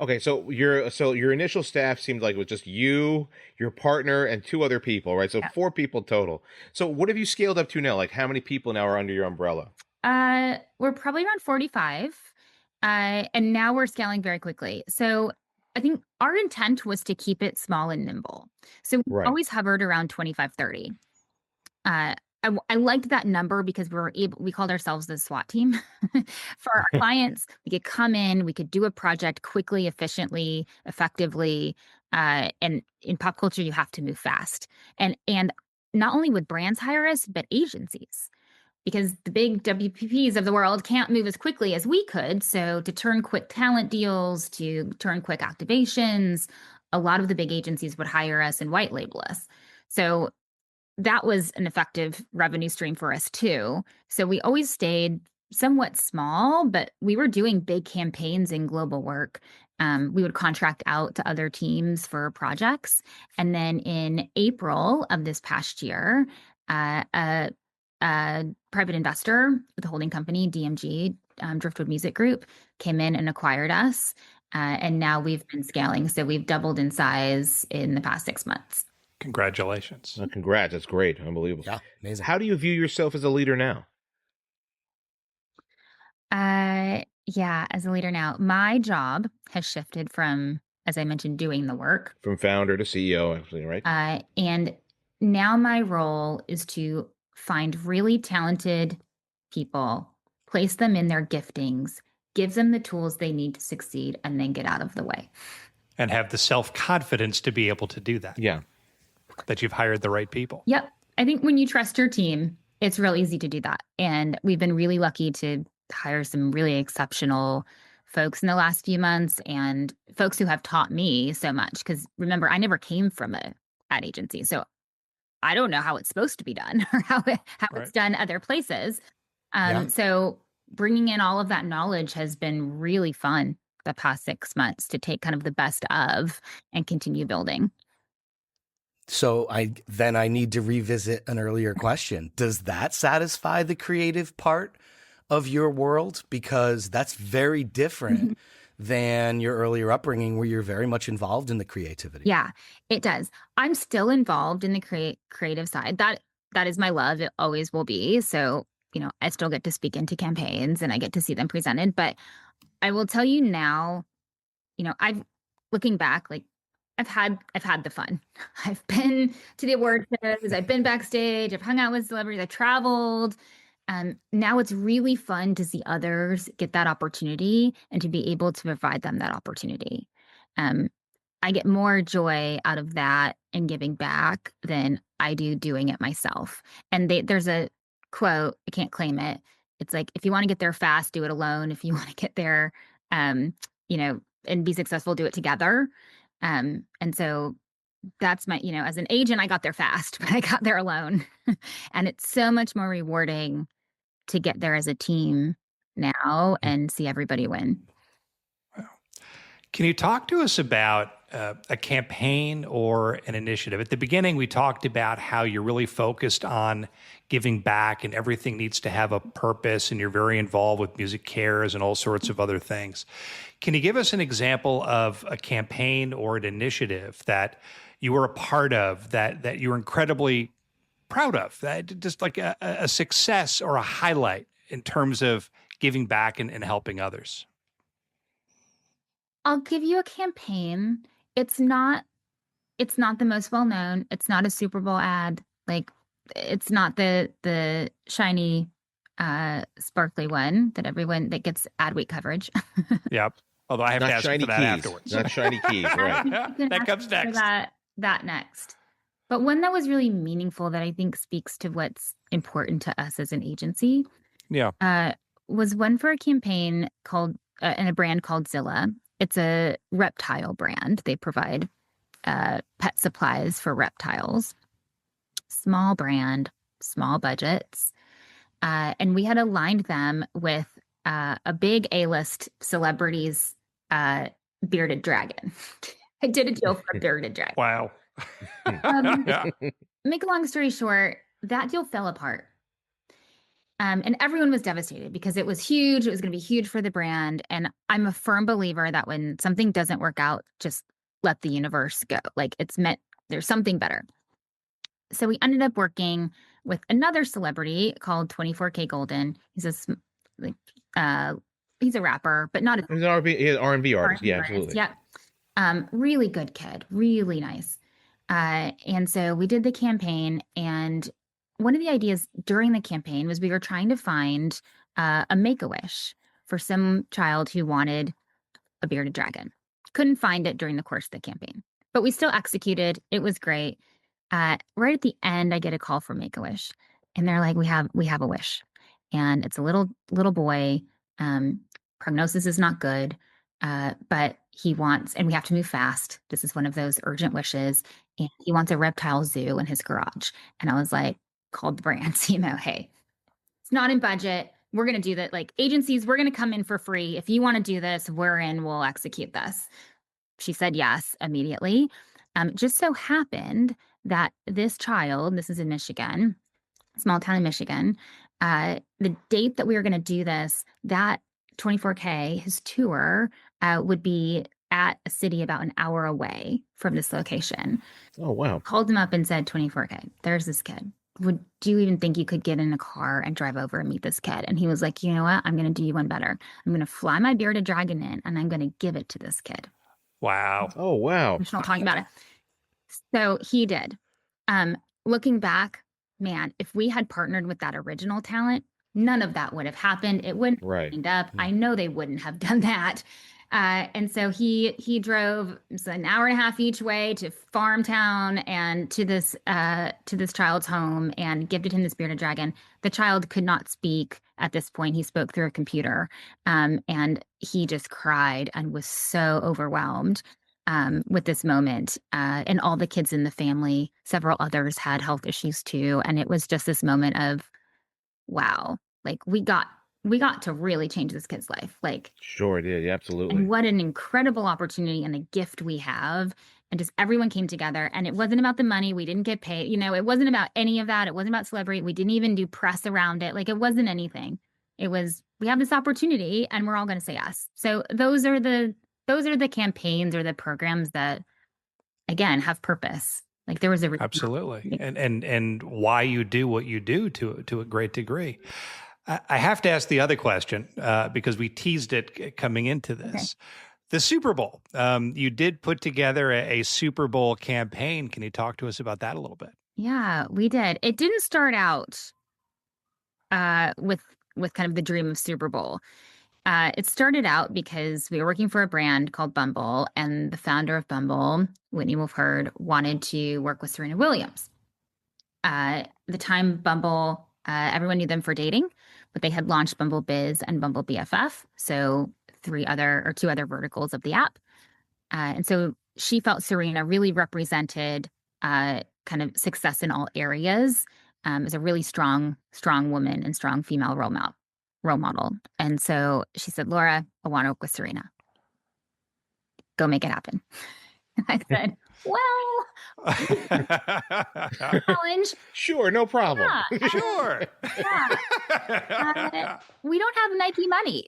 Okay, so your initial staff seemed like it was just you, your partner, and 2 other people, right? So 4 people total. So what have you scaled up to now? Like, how many people now are under your umbrella? We're probably around 45. And now we're scaling very quickly. So I think our intent was to keep it small and nimble. So we always hovered around 25, 30. I liked that number because we called ourselves the SWAT team for our clients. We could come in, we could do a project quickly, efficiently, effectively. And in pop culture, you have to move fast. And not only would brands hire us, but agencies, because the big WPPs of the world can't move as quickly as we could. So to turn quick talent deals, to turn quick activations, a lot of the big agencies would hire us and white label us. So that was an effective revenue stream for us too. So we always stayed somewhat small, but we were doing big campaigns in global work. We would contract out to other teams for projects. And then in April of this past year, a private investor, the holding company, DMG, Driftwood Music Group, came in and acquired us. And now we've been scaling. So we've doubled in size in the past 6 months. Congratulations. Congrats. That's great. Unbelievable. Yeah, amazing. How do you view yourself as a leader now? Yeah, as a leader now, my job has shifted from, as I mentioned, doing the work. From founder to CEO, actually, right? And now my role is to find really talented people, place them in their giftings, give them the tools they need to succeed, and then get out of the way. And have the self-confidence to be able to do that. Yeah. That you've hired the right people. Yep. I think when you trust your team, it's real easy to do that. And we've been really lucky to hire some really exceptional folks in the last few months, and folks who have taught me so much. Because remember, I never came from an ad agency. So I don't know how it's supposed to be done or how it's done other places. So bringing in all of that knowledge has been really fun the past 6 months to take kind of the best of and continue building. So I need to revisit an earlier question. Does that satisfy the creative part of your world? Because that's very different than your earlier upbringing, where you're very much involved in the creativity. Yeah, it does. I'm still involved in the creative side. That is my love. It always will be. So, I still get to speak into campaigns and I get to see them presented. But I will tell you now, looking back, like, I've had the fun. I've been to the award shows, I've been backstage, I've hung out with celebrities, I've traveled. Now it's really fun to see others get that opportunity and to be able to provide them that opportunity. I get more joy out of that and giving back than I do doing it myself. And there's a quote, I can't claim it. It's like, if you want to get there fast, do it alone. If you want to get there, and be successful, do it together. And so that's my, as an agent, I got there fast, but I got there alone. And it's so much more rewarding to get there as a team now and see everybody win. Wow. Can you talk to us about a campaign or an initiative? At the beginning, we talked about how you're really focused on giving back and everything needs to have a purpose, and you're very involved with Music Cares and all sorts of other things. Can you give us an example of a campaign or an initiative that you were a part of that you're incredibly proud of, that just like a success or a highlight in terms of giving back and helping others? I'll give you a campaign. It's not the most well known. It's not a Super Bowl ad. Like, it's not the shiny, sparkly one that gets ad week coverage. Yep. Although I have Not to ask you shiny for that keys. afterwards. Not shiny keys, right? That comes next. That next. But one that was really meaningful that I think speaks to what's important to us as an agency was one for a campaign called and a brand called Zilla. It's a reptile brand. They provide pet supplies for reptiles. Small brand, small budgets. And we had aligned them with a big A-list celebrities bearded dragon. I did a deal for a bearded dragon. Wow. Make a long story short, that deal fell apart. And everyone was devastated because it was huge. It was going to be huge for the brand. And I'm a firm believer that when something doesn't work out, just let the universe go. Like it's meant, there's something better. So we ended up working with another celebrity called 24K Golden. He's he's a rapper, but not He's an R&B artist. Yeah, absolutely. Yeah. Really good kid, really nice. And so we did the campaign, and one of the ideas during the campaign was we were trying to find a Make-A-Wish for some child who wanted a bearded dragon. Couldn't find it during the course of the campaign, but we still executed. It was great. Right at the end, I get a call from Make-A-Wish, and they're like, "We have a wish, and it's a little boy. Prognosis is not good, but he wants, and we have to move fast. This is one of those urgent wishes, and he wants a reptile zoo in his garage." And I was like, called the brands, hey, it's not in budget. We're gonna do that. Like agencies, we're gonna come in for free. If you want to do this, we're in. We'll execute this. She said yes immediately. Just so happened that this child, this is in Michigan, small town in Michigan, the date that we were going to do this, that 24K, his tour would be at a city about an hour away from this location. Oh, wow. Called him up and said, 24K, there's this kid. Do you even think you could get in a car and drive over and meet this kid? And he was like, you know what? I'm going to do you one better. I'm going to fly my bearded dragon in, and I'm going to give it to this kid. Wow. Oh, wow. I'm not talking about it. So he did. Looking back, man, if we had partnered with that original talent, none of that would have happened. It wouldn't have end up. I know they wouldn't have done that. And so he drove an hour and a half each way to farm town and to this child's home and gifted him this bearded dragon. The child could not speak at this point. He spoke through a computer, and he just cried and was so overwhelmed with this moment. And all the kids in the family, several others had health issues too. And it was just this moment of, wow, like we got to really change this kid's life. Like, sure did. Yeah, absolutely. And what an incredible opportunity and a gift we have. And just everyone came together, and it wasn't about the money. We didn't get paid. It wasn't about any of that. It wasn't about celebrity. We didn't even do press around it. Like it wasn't anything. It was, we have this opportunity and we're all going to say yes. So those are the campaigns or the programs that, again, have purpose. Like there was a absolutely, and why you do what you do to a great degree. I have to ask the other question because we teased it coming into this. Okay. The Super Bowl. You did put together a Super Bowl campaign. Can you talk to us about that a little bit? Yeah, we did. It didn't start out with kind of the dream of Super Bowl. It started out because we were working for a brand called Bumble, and the founder of Bumble, Whitney Wolfe Herd, wanted to work with Serena Williams. The time Bumble, everyone knew them for dating, but they had launched Bumble Biz and Bumble BFF, so two other verticals of the app. And so she felt Serena really represented kind of success in all areas, as a really strong woman and strong female role model. And so she said, Laura, I want to work with Serena. Go make it happen. And I said, well, challenge. Sure, no problem. Yeah, sure. Yeah. We don't have Nike money,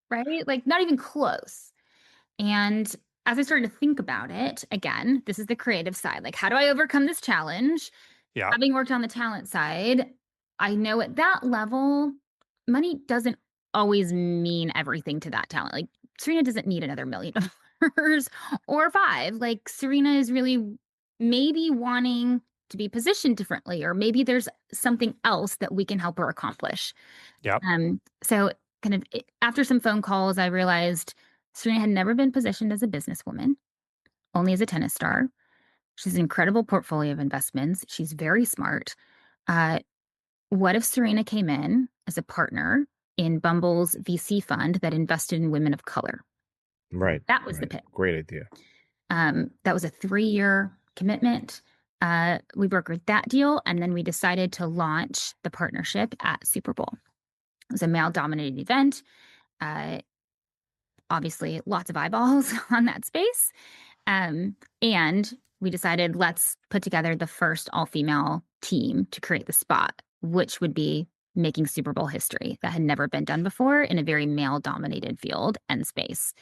right? Like not even close. And as I started to think about it, again, this is the creative side. Like, how do I overcome this challenge? Yeah. Having worked on the talent side, I know at that level, money doesn't always mean everything to that talent. Like Serena doesn't need another $1 million or $5 million. Like Serena is really maybe wanting to be positioned differently, or maybe there's something else that we can help her accomplish. Yeah. So kind of after some phone calls, I realized Serena had never been positioned as a businesswoman, only as a tennis star. She's an incredible portfolio of investments. She's very smart. Uh, what if Serena came in as a partner in Bumble's VC fund that invested in women of color? Right. That was the Right. pitch. Great idea. That was a 3-year commitment. We brokered that deal, and then we decided to launch the partnership at Super Bowl. It was a male-dominated event. Obviously, lots of eyeballs on that space. And we decided, let's put together the first all-female team to create the spot, which would be making Super Bowl history. That had never been done before in a very male-dominated field and space.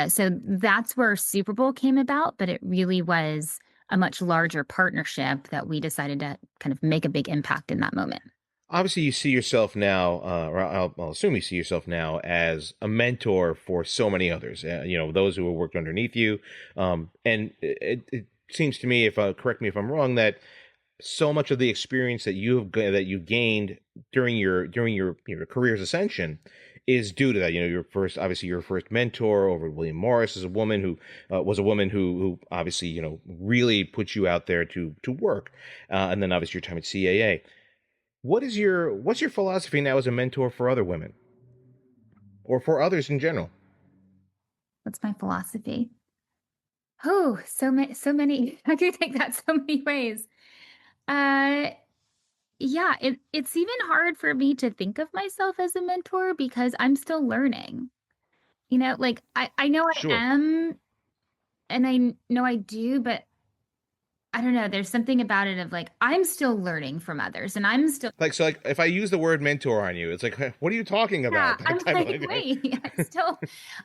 So that's where Super Bowl came about, but it really was a much larger partnership that we decided to kind of make a big impact in that moment. Obviously, you see yourself now, or I'll assume you see yourself now as a mentor for so many others. Those who have worked underneath you, and it seems to me, if correct me if I'm wrong, that so much of the experience that you gained during your career's ascension is due to that. Your first mentor over William Morris is a woman who who obviously really put you out there to work, and then obviously your time at CAA. What's your philosophy now as a mentor for other women or for others in general? What's my philosophy? Oh, so many. I could take that so many ways. Yeah, it's even hard for me to think of myself as a mentor because I'm still learning. Like I know I Sure. am, and I know I do, but I don't know. There's something about it of like, I'm still learning from others, and I'm still, Like if I use the word mentor on you, it's like, what are you talking yeah, about? I'm That type like, of wait,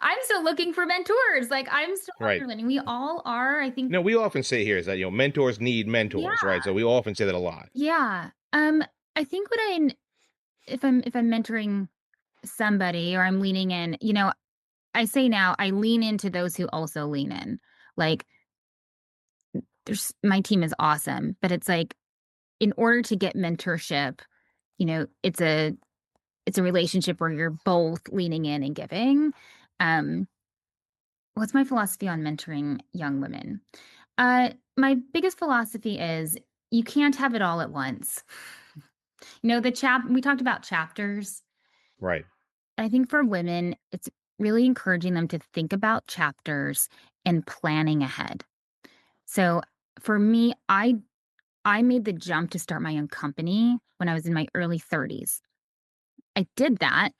I'm still looking for mentors. Like, I'm still right. learning. We all are, I think. No, we often say here is that mentors need mentors, Yeah. right? So we often say that a lot. Yeah. I think if I'm mentoring somebody or I'm leaning in, I say now I lean into those who also lean in. Like, my team is awesome, but it's like, in order to get mentorship, it's a relationship where you're both leaning in and giving. Um, what's my philosophy on mentoring young women? My biggest philosophy is you can't have it all at once. We talked about chapters. Right. I think for women, it's really encouraging them to think about chapters and planning ahead. So for me, I made the jump to start my own company when I was in my early 30s. I did that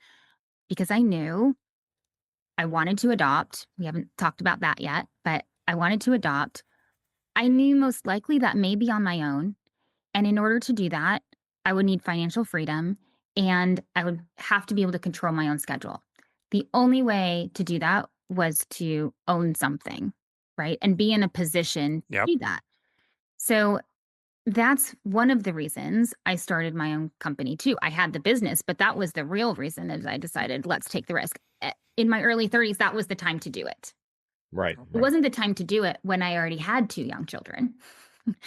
because I knew I wanted to adopt. We haven't talked about that yet, but I wanted to adopt. I knew most likely that may be on my own. And in order to do that, I would need financial freedom and I would have to be able to control my own schedule. The only way to do that was to own something, right? And be in a position to Yep. do that. So that's one of the reasons I started my own company too. I had the business, but that was the real reason is I decided let's take the risk. In my early 30s, that was the time to do it. Right. It wasn't the time to do it when I already had 2 young children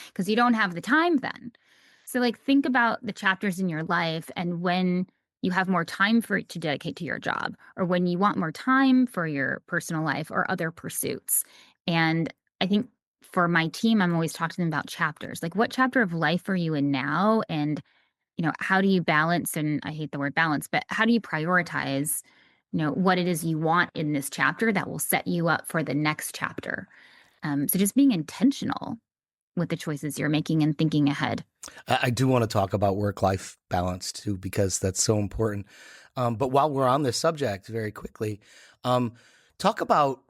because you don't have the time then. So like think about the chapters in your life and when you have more time to dedicate to your job or when you want more time for your personal life or other pursuits. And I think for my team, I'm always talking to them about chapters. Like what chapter of life are you in now? And, how do you balance? And I hate the word balance, but how do you prioritize, what it is you want in this chapter that will set you up for the next chapter? So just being intentional with the choices you're making and thinking ahead. I do want to talk about work-life balance too, because that's so important. But while we're on this subject, very quickly, talk about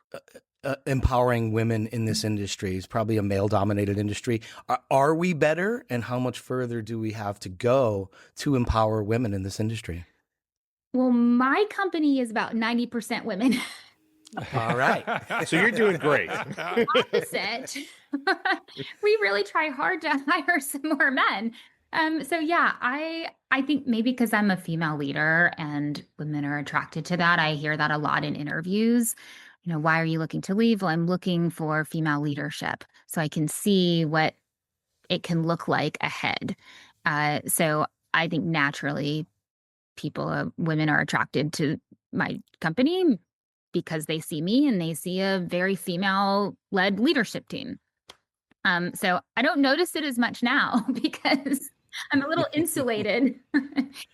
empowering women in this industry. It's probably a male-dominated industry. Are we better, and how much further do we have to go to empower women in this industry? Well, my company is about 90% women. All right. So you're doing great. Opposite. We really try hard to hire some more men. So yeah, I think maybe because I'm a female leader and women are attracted to that. I hear that a lot in interviews. Why are you looking to leave? Well, I'm looking for female leadership so I can see what it can look like ahead. So I think naturally women are attracted to my company because they see me and they see a very female-led leadership team. So I don't notice it as much now because I'm a little insulated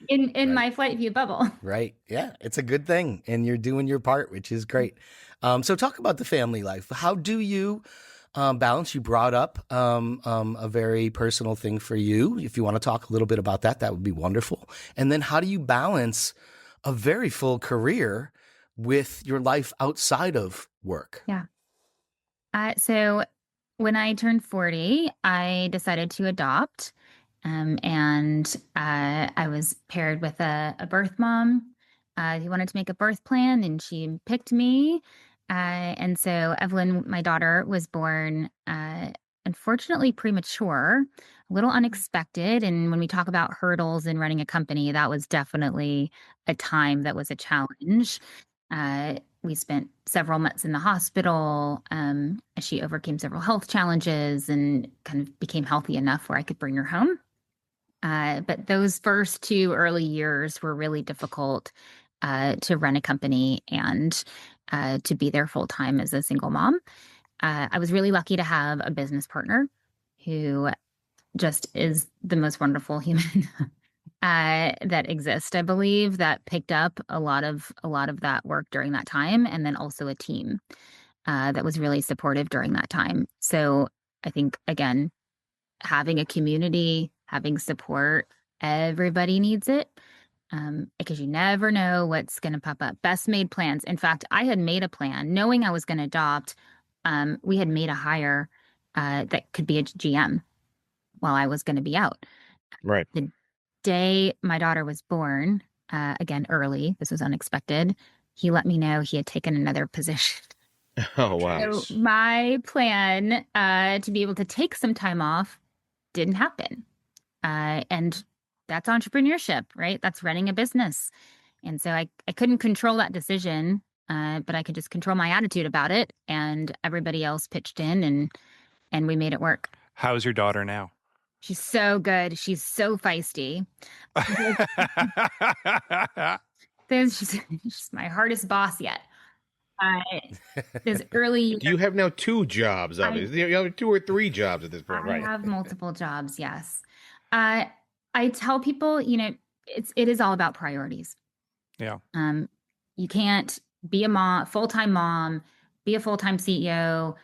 in my FlyteVu bubble. Right. Yeah, it's a good thing, and you're doing your part, which is great. So talk about the family life. How do you balance? You brought up a very personal thing for you. If you want to talk a little bit about that, that would be wonderful. And then how do you balance a very full career with your life outside of work? Yeah. So when I turned 40, I decided to adopt. And I was paired with a birth mom who wanted to make a birth plan, and she picked me. And so Evelyn, my daughter, was born unfortunately premature, a little unexpected. And when we talk about hurdles in running a company, that was definitely a time that was a challenge. We spent several months in the hospital as she overcame several health challenges and kind of became healthy enough where I could bring her home. But those first 2 early years were really difficult to run a company and to be there full time as a single mom. I was really lucky to have a business partner who just is the most wonderful human that exists. I believe that picked up a lot of that work during that time, and then also a team that was really supportive during that time. So I think, again, having a community, having support, everybody needs it because you never know what's going to pop up. Best made plans. In fact, I had made a plan knowing I was going to adopt. We had made a hire that could be a GM while I was going to be out. Right. The day my daughter was born, again, early, this was unexpected, he let me know he had taken another position. Oh, wow. So my plan to be able to take some time off didn't happen. And that's entrepreneurship, right? That's running a business. And so I couldn't control that decision, but I could just control my attitude about it. And everybody else pitched in and we made it work. How's your daughter now? She's so good. She's so feisty. She's my hardest boss yet. This early. You have now 2 jobs, obviously. You have 2 or 3 jobs at this point, right? I have multiple jobs, yes. I tell people, it is all about priorities. Yeah. You can't be a mom, full-time mom, be a full-time CEO,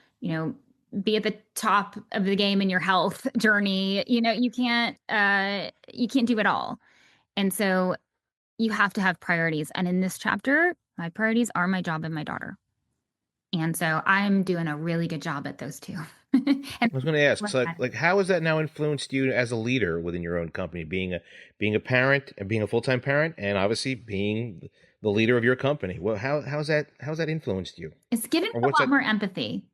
be at the top of the game in your health journey. You can't do it all. And so you have to have priorities. And in this chapter, my priorities are my job and my daughter. And so I'm doing a really good job at those 2. I was going to ask, so how has that now influenced you as a leader within your own company, being a parent and being a full-time parent, and obviously being the leader of your company? Well, how's that influenced you? It's given me a lot more empathy.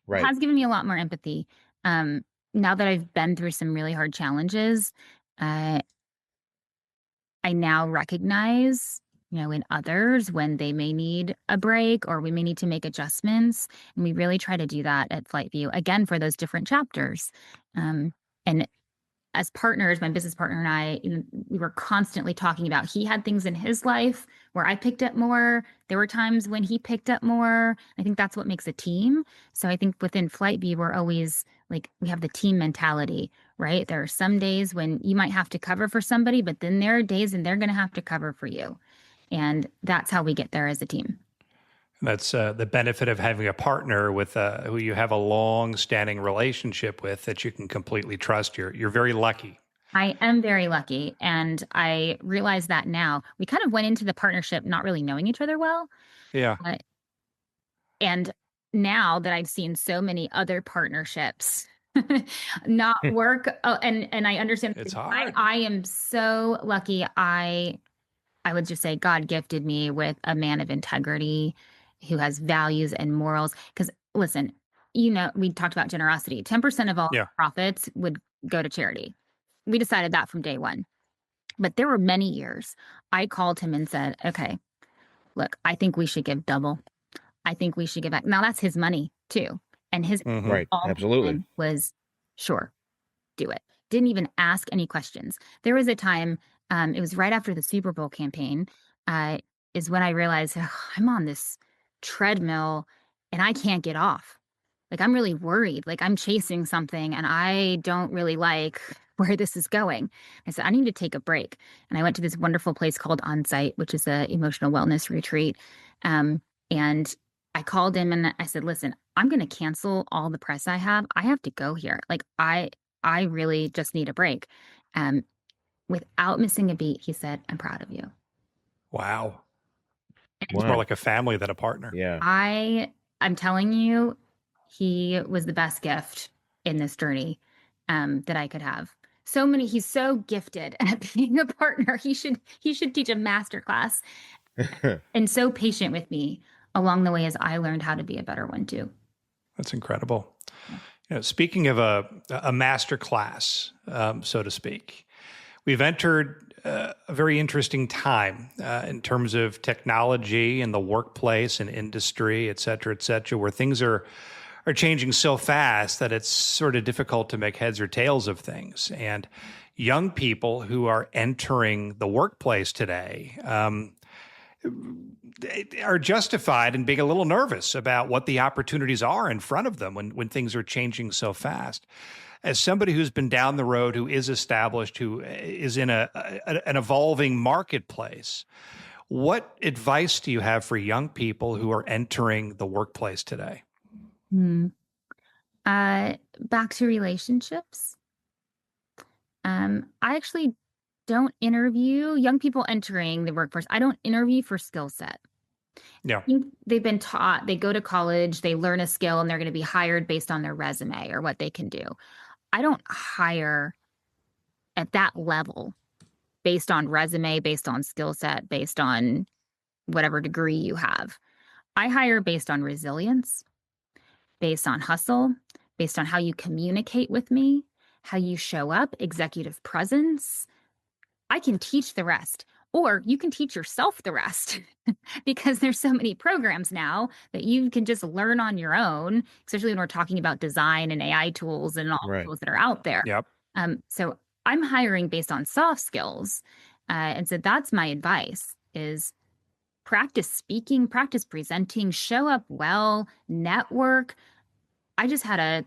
Right. It has given me a lot more empathy. Now that I've been through some really hard challenges, I now recognize, in others when they may need a break or we may need to make adjustments. And we really try to do that at FlyteVu, again, for those different chapters. And as partners, my business partner and I, we were constantly talking about, he had things in his life where I picked up more. There were times when he picked up more. I think that's what makes a team. So I think within FlyteVu, we're always we have the team mentality, right? There are some days when you might have to cover for somebody, but then there are days and they're going to have to cover for you. And that's how we get there as a team. That's the benefit of having a partner with who you have a long-standing relationship with that you can completely trust. You're very lucky. I am very lucky, and I realize that now. We kind of went into the partnership not really knowing each other well. Yeah. And now that I've seen so many other partnerships not work, and I understand it's hard. I am so lucky. I would just say God gifted me with a man of integrity who has values and morals. Because listen, we talked about generosity. 10% of all profits would go to charity. We decided that from day one. But there were many years I called him and said, okay, look, I think we should give double. I think we should give back. Now that's his money too. And his right, absolutely, was sure, do it. Didn't even ask any questions. There was a time, it was right after the Super Bowl campaign, is when I realized I'm on this treadmill and I can't get off. Like, I'm really worried. Like, I'm chasing something and I don't really like where this is going. I said, I need to take a break. And I went to this wonderful place called Onsite, which is a emotional wellness retreat. And I called him and I said, listen, I'm going to cancel all the press I have. I have to go here. Like, I really just need a break. Um, Without missing a beat, he said, I'm proud of you. Wow. It's Wow. more like a family than a partner. Yeah. I'm telling you, he was the best gift in this journey that I could have. He's so gifted at being a partner. He should teach a master class, and so patient with me along the way as I learned how to be a better one too. That's incredible. Speaking of a master class, so to speak, we've entered a very interesting time in terms of technology and the workplace and industry, et cetera, where things are changing so fast that it's sort of difficult to make heads or tails of things. And young people who are entering the workplace today are justified in being a little nervous about what the opportunities are in front of them when things are changing so fast. As somebody who's been down the road, who is established, who is in an evolving marketplace, what advice do you have for young people who are entering the workplace today? Back to relationships. I actually don't interview young people entering the workforce. I don't interview for skill set. Yeah. I think they've been taught, they go to college, they learn a skill, and they're going to be hired based on their resume or what they can do. I don't hire at that level based on resume, based on skill set, based on whatever degree you have. I hire based on resilience, based on hustle, based on how you communicate with me, how you show up, executive presence. I can teach the rest, or you can teach yourself the rest because there's so many programs now that you can just learn on your own, especially when we're talking about design and AI tools and all the tools that are out there. Yep. So I'm hiring based on soft skills. And so that's my advice is practice speaking, practice presenting, show up well, network. I just had a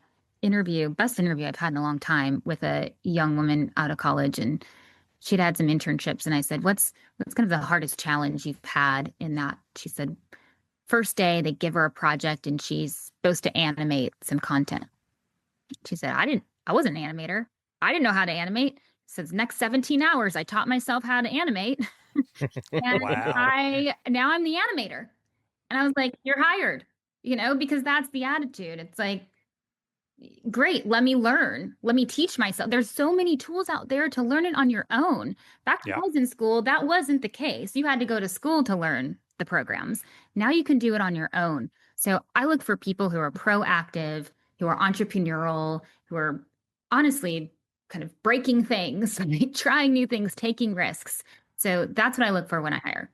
best interview I've had in a long time with a young woman out of college, and she'd had some internships. And I said, what's kind of the hardest challenge you've had in that? She said, first day they give her a project and she's supposed to animate some content. She said, I wasn't an animator. I didn't know how to animate. So the next 17 hours, I taught myself how to animate. And Wow. now I'm the animator. And I was like, you're hired, because that's the attitude. It's like, great, let me learn. Let me teach myself. There's so many tools out there to learn it on your own. Back when I was in school, that wasn't the case. You had to go to school to learn the programs. Now you can do it on your own. So I look for people who are proactive, who are entrepreneurial, who are honestly kind of breaking things, trying new things, taking risks. So that's what I look for when I hire.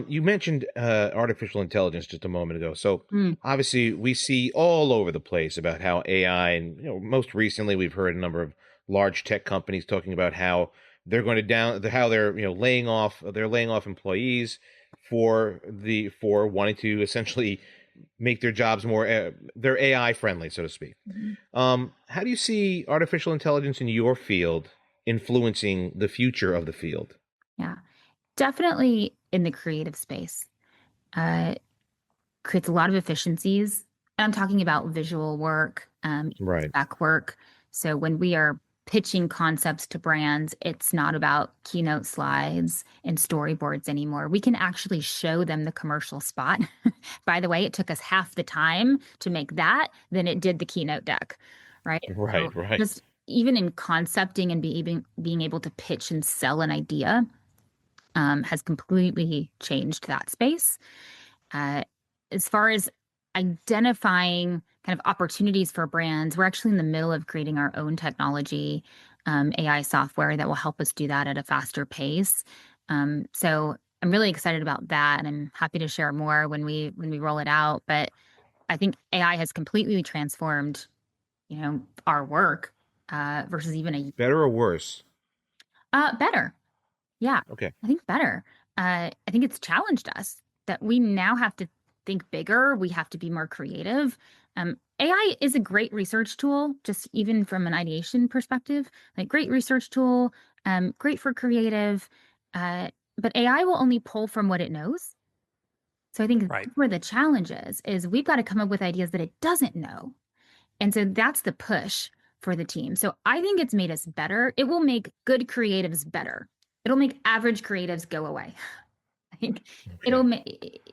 You mentioned artificial intelligence just a moment ago. So obviously we see all over the place about how AI, and most recently we've heard a number of large tech companies talking about how they're going to how they're laying off employees for wanting to essentially make their jobs more they're AI friendly, so to speak. How do you see artificial intelligence in your field influencing the future of the field? Yeah. Definitely in the creative space. Creates a lot of efficiencies. I'm talking about visual work, spec work. So when we are pitching concepts to brands, it's not about keynote slides and storyboards anymore. We can actually show them the commercial spot. By the way, it took us half the time to make that than it did the keynote deck, right? Right. Just even in concepting and being able to pitch and sell an idea, has completely changed that space. As far as identifying kind of opportunities for brands, we're actually in the middle of creating our own technology, AI software that will help us do that at a faster pace. So I'm really excited about that, and I'm happy to share more when we roll it out. But I think AI has completely transformed, our work versus even better or worse? Better. Yeah. Okay. I think better. I think it's challenged us. that we now have to think bigger. We have to be more creative. AI is a great research tool, just even from an ideation perspective, like great research tool, great for creative, but AI will only pull from what it knows. So I think Right. that's where the challenge is we've got to come up with ideas that it doesn't know. And so that's the push for the team. So I think it's made us better. It will make good creatives better. It'll make average creatives go away. I think Okay.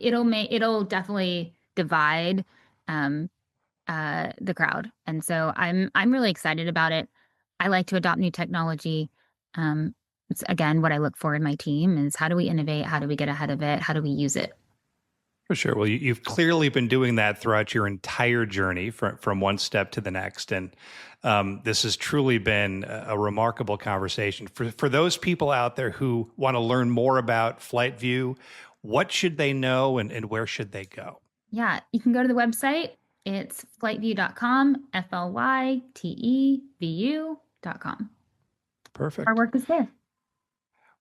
it'll definitely divide the crowd. And so I'm really excited about it. I like to adopt new technology. It's again what I look for in my team is how do we innovate? How do we get ahead of it? How do we use it? For sure. Well, you've clearly been doing that throughout your entire journey from one step to the next. And this has truly been a remarkable conversation. For those people out there who want to learn more about FlyteVu, what should they know and where should they go? Yeah, you can go to the website. It's flytevu.com, FLYTEVU.com. Perfect. Our work is there.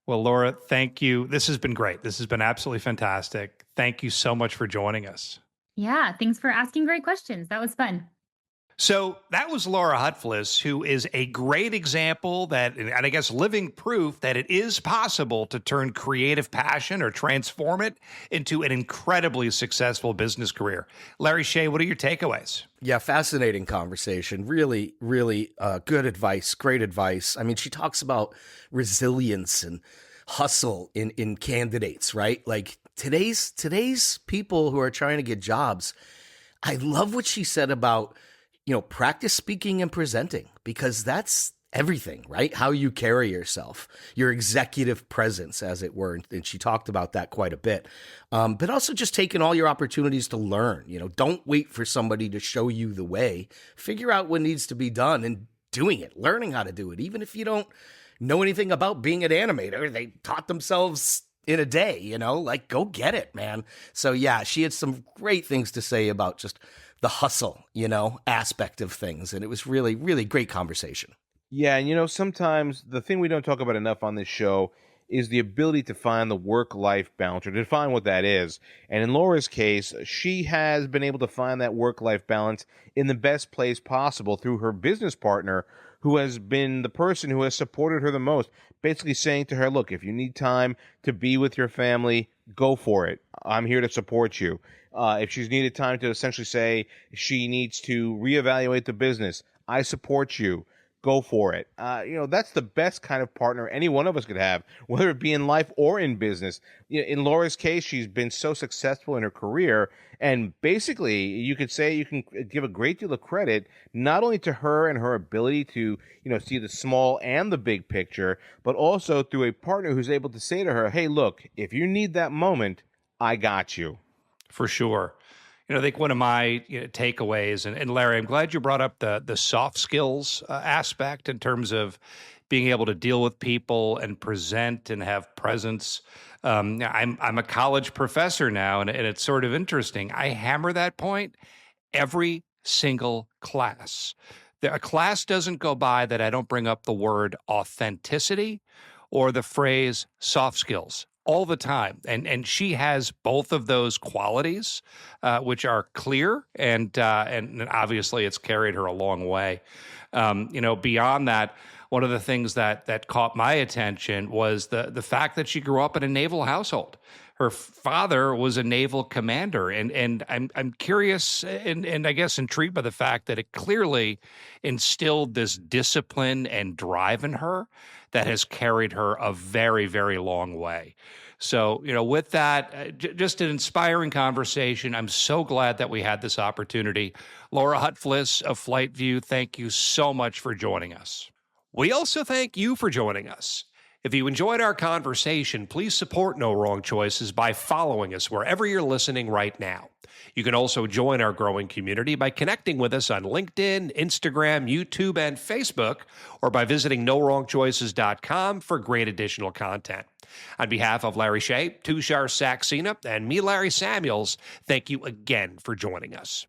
Well, Laura, thank you. This has been great. This has been absolutely fantastic. Thank you so much for joining us. Yeah, thanks for asking great questions. That was fun. So that was Laura Hutfless, who is a great example that, and I guess living proof that it is possible to turn creative passion or transform it into an incredibly successful business career. Larry Shea, what are your takeaways? Yeah, fascinating conversation. Really, really good advice. Great advice. I mean, she talks about resilience and hustle in candidates, right? Like today's people who are trying to get jobs. I love what she said about, practice speaking and presenting, because that's everything, right? How you carry yourself, your executive presence, as it were. And she talked about that quite a bit. But also just taking all your opportunities to learn. Don't wait for somebody to show you the way. Figure out what needs to be done and doing it, learning how to do it. Even if you don't know anything about being an animator, they taught themselves in a day, like go get it, man. So yeah, she had some great things to say about just the hustle, aspect of things. And it was really, really great conversation. Yeah, and sometimes the thing we don't talk about enough on this show is the ability to find the work-life balance, or to define what that is. And in Laura's case, she has been able to find that work-life balance in the best place possible through her business partner, who has been the person who has supported her the most, basically saying to her, look, if you need time to be with your family, go for it. I'm here to support you. If she's needed time to essentially say she needs to reevaluate the business, I support you. Go for it. That's the best kind of partner any one of us could have, whether it be in life or in business. In Laura's case, she's been so successful in her career, and basically, you could say you can give a great deal of credit not only to her and her ability to, see the small and the big picture, but also through a partner who's able to say to her, "Hey, look, if you need that moment, I got you." For sure. I think one of my takeaways, and Larry, I'm glad you brought up the soft skills aspect in terms of being able to deal with people and present and have presence. I'm a college professor now, and it's sort of interesting. I hammer that point every single class. A class doesn't go by that I don't bring up the word authenticity or the phrase soft skills all the time. And she has both of those qualities, which are clear, and obviously it's carried her a long way. Beyond that, one of the things that caught my attention was the fact that she grew up in a naval household. Her father was a naval commander, and I'm curious and I guess intrigued by the fact that it clearly instilled this discipline and drive in her that has carried her a very, very long way. So, with that, just an inspiring conversation. I'm so glad that we had this opportunity. Laura Hutfless of FlyteVu, thank you so much for joining us. We also thank you for joining us. If you enjoyed our conversation, please support No Wrong Choices by following us wherever you're listening right now. You can also join our growing community by connecting with us on LinkedIn, Instagram, YouTube, and Facebook, or by visiting NoWrongChoices.com for great additional content. On behalf of Larry Shea, Tushar Saxena, and me, Larry Samuels, thank you again for joining us.